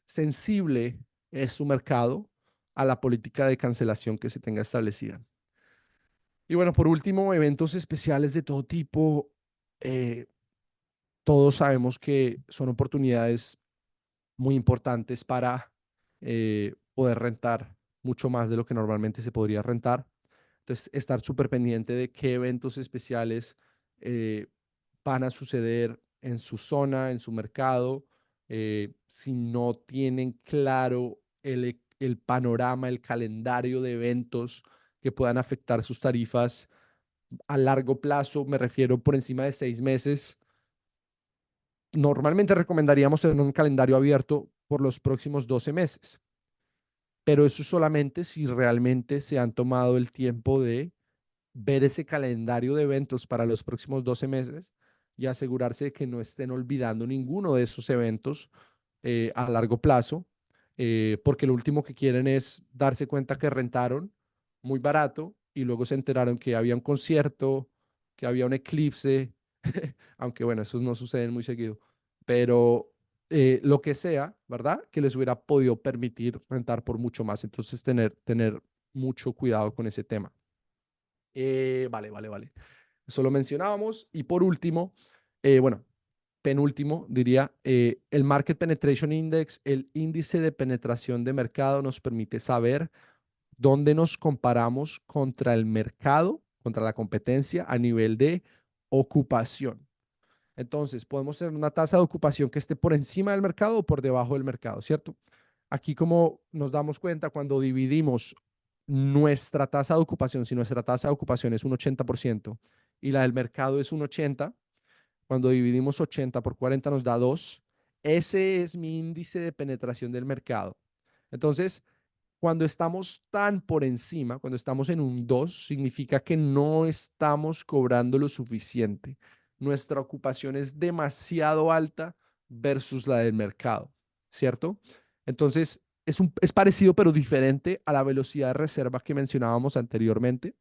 sensible es su mercado a la política de cancelación que se tenga establecida. Y bueno, por último, eventos especiales de todo tipo. eh, Todos sabemos que son oportunidades muy importantes para poder rentar mucho más de lo que normalmente se podría rentar. Entonces, estar súper pendiente de qué eventos especiales eh, van a suceder en su zona, en su mercado. Si no tienen claro el panorama, el calendario de eventos que puedan afectar sus tarifas a largo plazo, me refiero por encima de 6 meses. Normalmente recomendaríamos tener un calendario abierto por los próximos 12 meses, pero eso solamente si realmente se han tomado el tiempo de ver ese calendario de eventos para los próximos 12 meses y asegurarse de que no estén olvidando ninguno de esos eventos a largo plazo, porque lo último que quieren es darse cuenta que rentaron muy barato y luego se enteraron que había un concierto, que había un eclipse, aunque bueno, esos no suceden muy seguido, pero lo que sea, ¿verdad? Que les hubiera podido permitir rentar por mucho más. Entonces, tener mucho cuidado con ese tema. Vale. Eso lo mencionábamos. Y por último, bueno, penúltimo, diría, el Market Penetration Index, el índice de penetración de mercado, nos permite saber dónde nos comparamos contra el mercado, contra la competencia a nivel de ocupación. Entonces, podemos tener una tasa de ocupación que esté por encima del mercado o por debajo del mercado, ¿cierto? Aquí como nos damos cuenta cuando dividimos nuestra tasa de ocupación, si nuestra tasa de ocupación es un 80% y la del mercado es un 80%, cuando dividimos 80 por 40 nos da 2. Ese es mi índice de penetración del mercado. Entonces, cuando estamos tan por encima, cuando estamos en un 2, significa que no estamos cobrando lo suficiente. Nuestra ocupación es demasiado alta versus la del mercado, ¿cierto? Entonces, es parecido pero diferente a la velocidad de reserva que mencionábamos anteriormente.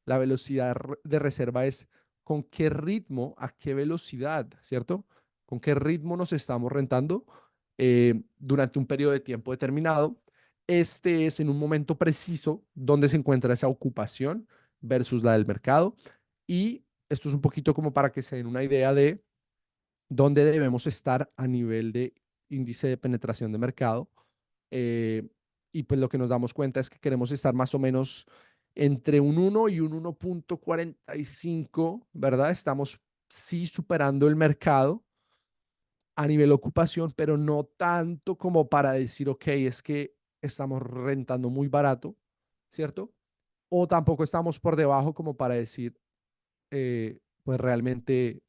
La velocidad de reserva es con qué ritmo, a qué velocidad, ¿cierto? Con qué ritmo nos estamos rentando durante un periodo de tiempo determinado. Este es en un momento preciso donde se encuentra esa ocupación versus la del mercado. Y esto es un poquito como para que se den una idea de dónde debemos estar a nivel de índice de penetración de mercado. Eh, y pues lo que nos damos cuenta es que queremos estar más o menos entre un 1 y un 1.45, ¿verdad? Estamos sí superando el mercado a nivel ocupación, pero no tanto como para decir, ok, es que estamos rentando muy barato, ¿cierto? O tampoco estamos por debajo como para decir, pues realmente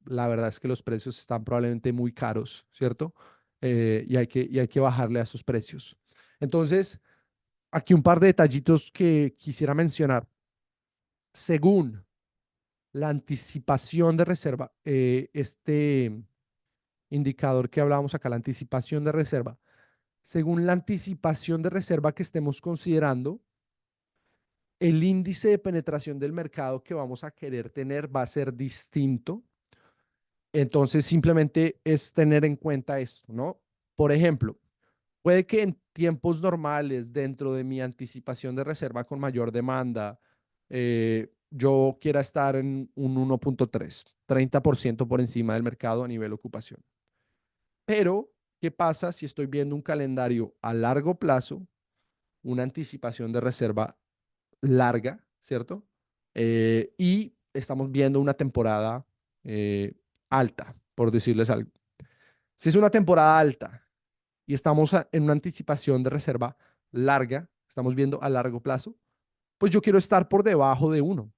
la verdad es que los precios están probablemente muy caros, ¿cierto? Y hay que bajarle a esos precios. Entonces, aquí un par de detallitos que quisiera mencionar. Según la anticipación de reserva, este indicador que hablábamos acá, la anticipación de reserva, según la anticipación de reserva que estemos considerando, el índice de penetración del mercado que vamos a querer tener va a ser distinto. Entonces, simplemente es tener en cuenta esto, ¿no? Por ejemplo, puede que en tiempos normales, dentro de mi anticipación de reserva con mayor demanda, yo quiera estar en un 1.3, 30% por encima del mercado a nivel ocupación. Pero, ¿qué pasa si estoy viendo un calendario a largo plazo, una anticipación de reserva larga, ¿cierto? Y estamos viendo una temporada eh, alta, por decirles algo. Si es una temporada alta y estamos en una anticipación de reserva larga, estamos viendo a largo plazo, pues yo quiero estar por debajo de 1.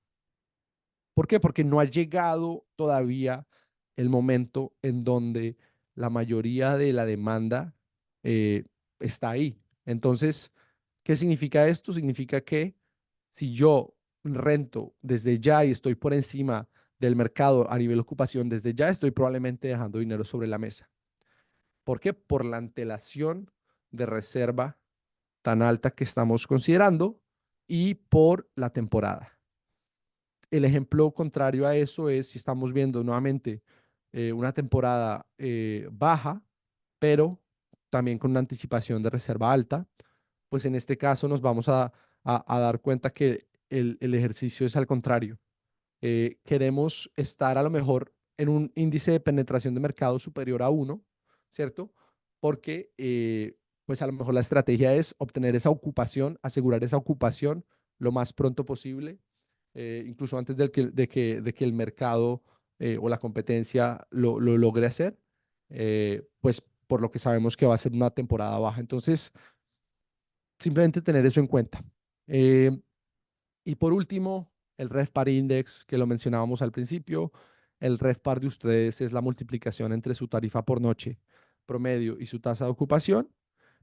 ¿Por qué? Porque no ha llegado todavía el momento en donde la mayoría de la demanda eh, está ahí. Entonces, ¿qué significa esto? Significa que si yo rento desde ya y estoy por encima del mercado a nivel ocupación desde ya, estoy probablemente dejando dinero sobre la mesa. ¿Por qué? Por la antelación de reserva tan alta que estamos considerando y por la temporada. El ejemplo contrario a eso es si estamos viendo nuevamente una temporada baja, pero también con una anticipación de reserva alta, pues en este caso nos vamos a dar cuenta que el ejercicio es al contrario. Queremos estar a lo mejor en un índice de penetración de mercado superior a 1, ¿cierto? Porque pues a lo mejor la estrategia es obtener esa ocupación, asegurar esa ocupación lo más pronto posible, incluso antes de que el mercado o la competencia lo logre hacer, pues por lo que sabemos que va a ser una temporada baja. Entonces, simplemente tener eso en cuenta. Eh, y por último, el RevPAR Index, que lo mencionábamos al principio. El RevPAR de ustedes es la multiplicación entre su tarifa por noche promedio y su tasa de ocupación.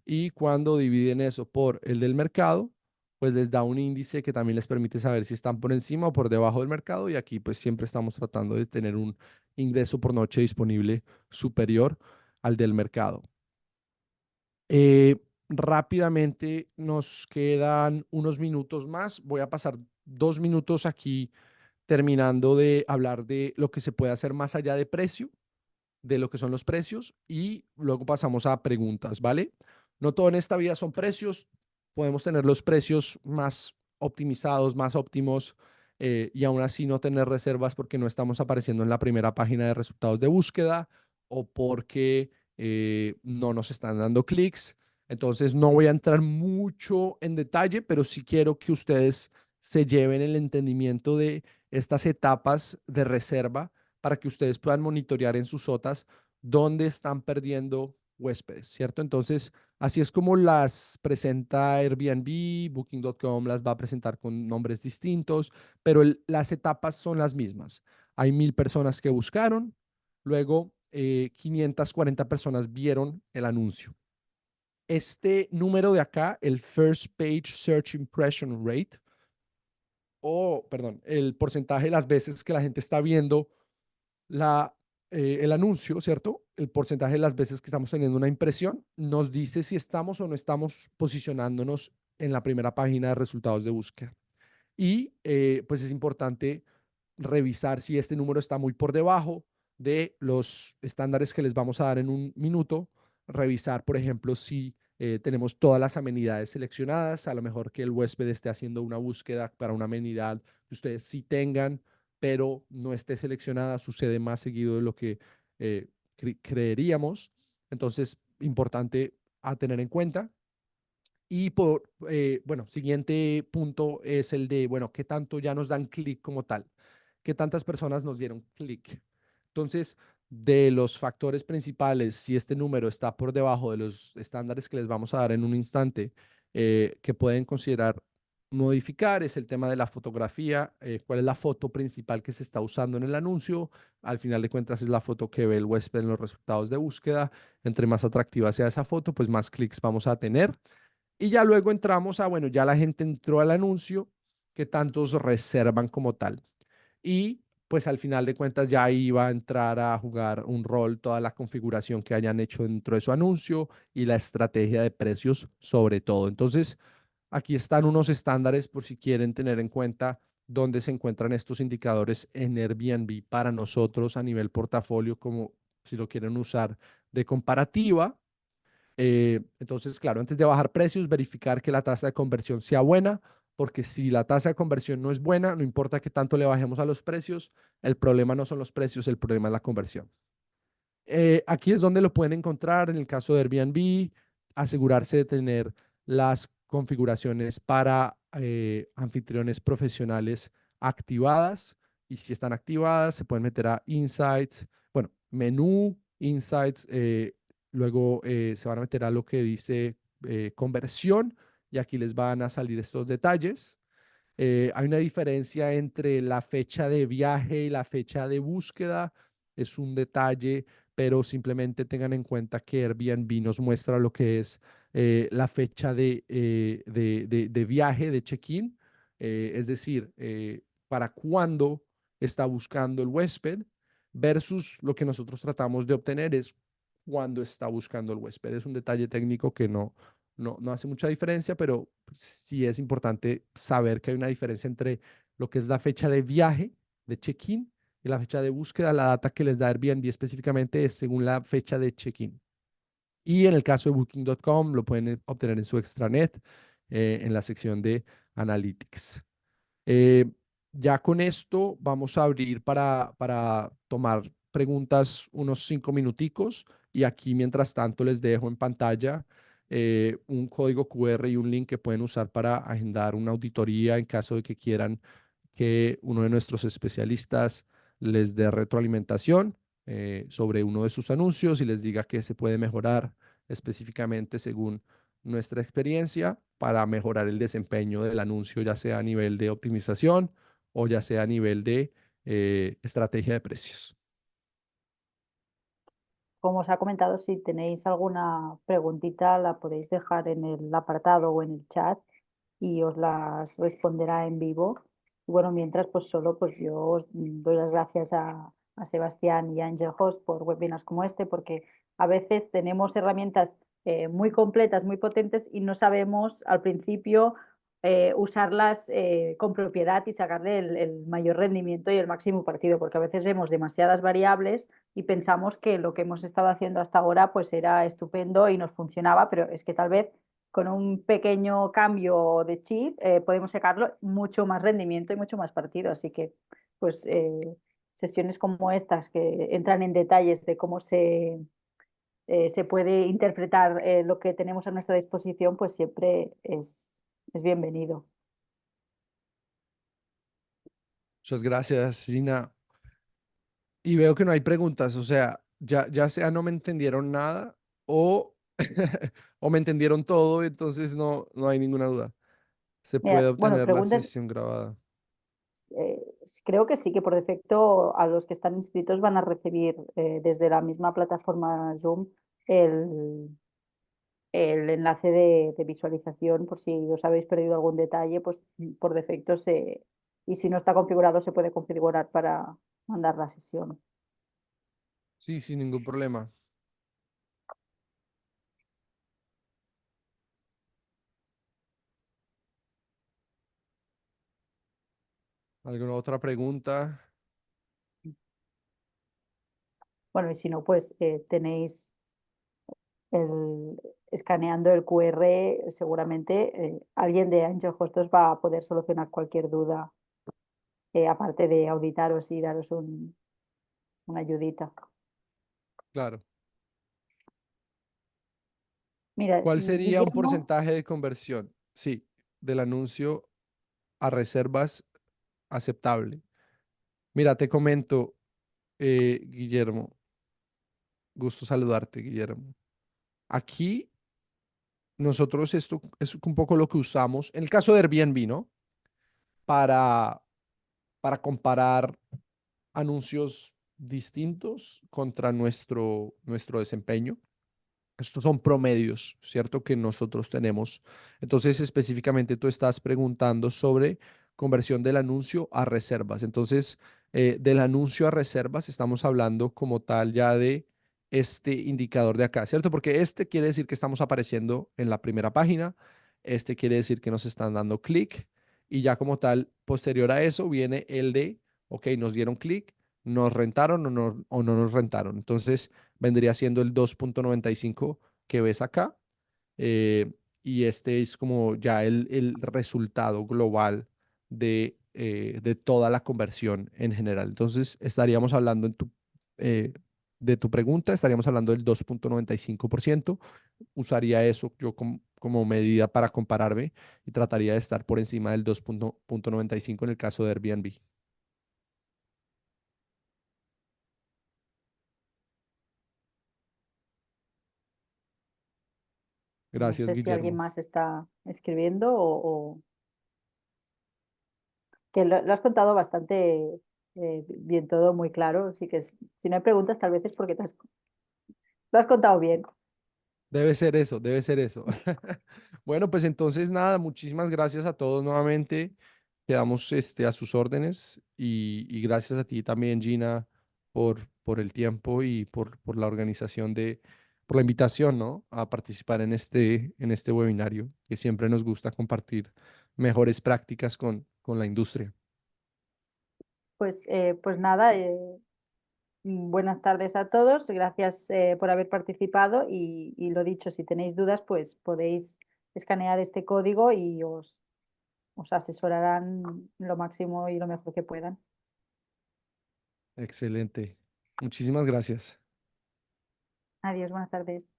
Y cuando dividen eso por el del mercado, pues les da un índice que también les permite saber si están por encima o por debajo del mercado. Y aquí pues siempre estamos tratando de tener un ingreso por noche disponible superior al del mercado. Rápidamente nos quedan unos minutos más. Voy a pasar 2 minutos aquí terminando de hablar de lo que se puede hacer más allá de precio, de lo que son los precios, y luego pasamos a preguntas, ¿vale? No todo en esta vida son precios. Podemos tener los precios más optimizados, más óptimos, y aún así no tener reservas porque no estamos apareciendo en la primera página de resultados de búsqueda o porque no nos están dando clics. Entonces no voy a entrar mucho en detalle, pero sí quiero que ustedes se lleven el entendimiento de estas etapas de reserva para que ustedes puedan monitorear en sus OTAs dónde están perdiendo huéspedes, ¿cierto? Entonces, así es como las presenta Airbnb, Booking.com las va a presentar con nombres distintos, pero las etapas son las mismas. Hay 1.000 personas que buscaron, luego 540 personas vieron el anuncio. Este número de acá, el First Page Search Impression Rate, o, perdón, el porcentaje de las veces que la gente está viendo el anuncio, ¿cierto? El porcentaje de las veces que estamos teniendo una impresión nos dice si estamos o no estamos posicionándonos en la primera página de resultados de búsqueda. Y pues es importante revisar si este número está muy por debajo de los estándares que les vamos a dar en un minuto. Revisar, por ejemplo, si tenemos todas las amenidades seleccionadas, a lo mejor que el huésped esté haciendo una búsqueda para una amenidad que ustedes sí tengan, pero no esté seleccionada, sucede más seguido de lo que creeríamos. Entonces, importante a tener en cuenta. Y bueno, siguiente punto es el de, bueno, ¿qué tanto ya nos dan clic como tal? ¿Qué tantas personas nos dieron clic? Entonces, de los factores principales, si este número está por debajo de los estándares que les vamos a dar en un instante, que pueden considerar modificar, es el tema de la fotografía, cuál es la foto principal que se está usando en el anuncio. Al final de cuentas es la foto que ve el huésped en los resultados de búsqueda. Entre más atractiva sea esa foto, pues más clics vamos a tener. Y ya luego entramos a, bueno, ya la gente entró al anuncio, que tantos reservan como tal. Y pues al final de cuentas ya ahí va a entrar a jugar un rol toda la configuración que hayan hecho dentro de su anuncio y la estrategia de precios sobre todo. Entonces, aquí están unos estándares por si quieren tener en cuenta dónde se encuentran estos indicadores en Airbnb para nosotros a nivel portafolio, como si lo quieren usar de comparativa. Entonces, claro, antes de bajar precios, verificar que la tasa de conversión sea buena, porque si la tasa de conversión no es buena, no importa qué tanto le bajemos a los precios, el problema no son los precios, el problema es la conversión. Aquí es donde lo pueden encontrar en el caso de Airbnb, asegurarse de tener las configuraciones para anfitriones profesionales activadas, y si están activadas se pueden meter a Insights, bueno, menú, Insights, luego se van a meter a lo que dice conversión, y aquí les van a salir estos detalles. Hay una diferencia entre la fecha de viaje y la fecha de búsqueda. Es un detalle, pero simplemente tengan en cuenta que Airbnb nos muestra lo que es la fecha de viaje, de check-in, es decir, para cuándo está buscando el huésped, versus lo que nosotros tratamos de obtener es cuándo está buscando el huésped. Es un detalle técnico que no hace mucha diferencia, pero sí es importante saber que hay una diferencia entre lo que es la fecha de viaje, de check-in, y la fecha de búsqueda. La data que les da Airbnb específicamente es según la fecha de check-in. Y en el caso de Booking.com lo pueden obtener en su extranet, en la sección de Analytics. Eh, ya con esto vamos a abrir para tomar preguntas unos 5 minuticos, y aquí mientras tanto les dejo en pantalla un código QR y un link que pueden usar para agendar una auditoría en caso de que quieran que uno de nuestros especialistas les dé retroalimentación sobre uno de sus anuncios y les diga que se puede mejorar específicamente según nuestra experiencia para mejorar el desempeño del anuncio, ya sea a nivel de optimización o ya sea a nivel de estrategia de precios. Como os ha comentado, si tenéis alguna preguntita, la podéis dejar en el apartado o en el chat y os las responderá en vivo. Y bueno, mientras, pues solo pues yo os doy las gracias a Sebastián y a Angel Host por webinars como este, porque a veces tenemos herramientas muy completas, muy potentes y no sabemos al principio usarlas con propiedad y sacarle el mayor rendimiento y el máximo partido, porque a veces vemos demasiadas variables y pensamos que lo que hemos estado haciendo hasta ahora pues era estupendo y nos funcionaba, pero es que tal vez con un pequeño cambio de chip podemos sacarlo mucho más rendimiento y mucho más partido. Así que pues sesiones como estas que entran en detalles de cómo se puede interpretar lo que tenemos a nuestra disposición, pues siempre es bienvenido. Muchas gracias, Gina. Y veo que no hay preguntas, o sea, ya sea no me entendieron nada o, o me entendieron todo, entonces no hay ninguna duda. Se puede Mira, bueno, obtener la preguntas. sesión grabada. Creo que sí, que por defecto a los que están inscritos van a recibir desde la misma plataforma Zoom el, el enlace de visualización por si os habéis perdido algún detalle, pues por defecto y si no está configurado se puede configurar para mandar la sesión. Sí, sin ningún problema. ¿Alguna otra pregunta? Bueno, y si no, pues tenéis el, escaneando el QR, seguramente alguien de Angel Host os va a poder solucionar cualquier duda, aparte de auditaros y daros una ayudita. Claro. Mira, ¿Cuál sería un Guillermo, porcentaje de conversión? Sí, del anuncio a reservas aceptable. Mira, te comento, Guillermo, gusto saludarte, Guillermo. Aquí nosotros esto es un poco lo que usamos, en el caso de Airbnb, ¿no? Para, para comparar anuncios distintos contra nuestro desempeño. Estos son promedios, ¿cierto? Que nosotros tenemos. Entonces, específicamente tú estás preguntando sobre conversión del anuncio a reservas. Entonces, Del anuncio a reservas estamos hablando como tal ya de este indicador de acá, ¿cierto? Porque este quiere decir que estamos apareciendo en la primera página, este quiere decir que nos están dando clic y ya como tal, posterior a eso viene el de, ok, nos dieron clic, nos rentaron o no nos rentaron. Entonces vendría siendo el 2.95 que ves acá. eh, y este es como ya el resultado global de toda la conversión en general. Entonces, estaríamos hablando eh, de tu pregunta, estaríamos hablando del 2.95%. Usaría eso yo como medida para compararme y trataría de estar por encima del 2.95 en el caso de Airbnb. No Gracias, sé si alguien Guillermo. más está escribiendo o que lo has contado bastante bien todo, muy claro. Así que si no hay preguntas, tal vez es porque lo has contado bien. Debe ser eso, debe ser eso. Bueno, pues entonces nada, muchísimas gracias a todos nuevamente. Quedamos a sus órdenes y gracias a ti también, Gina, por el tiempo y por la organización por la invitación, ¿no? A participar en este webinario, que siempre nos gusta compartir mejores prácticas con la industria. Pues nada, buenas tardes a todos. Gracias por haber participado y lo dicho, si tenéis dudas, pues podéis escanear este código y os asesorarán lo máximo y lo mejor que puedan. Excelente. Muchísimas gracias. Adiós, buenas tardes.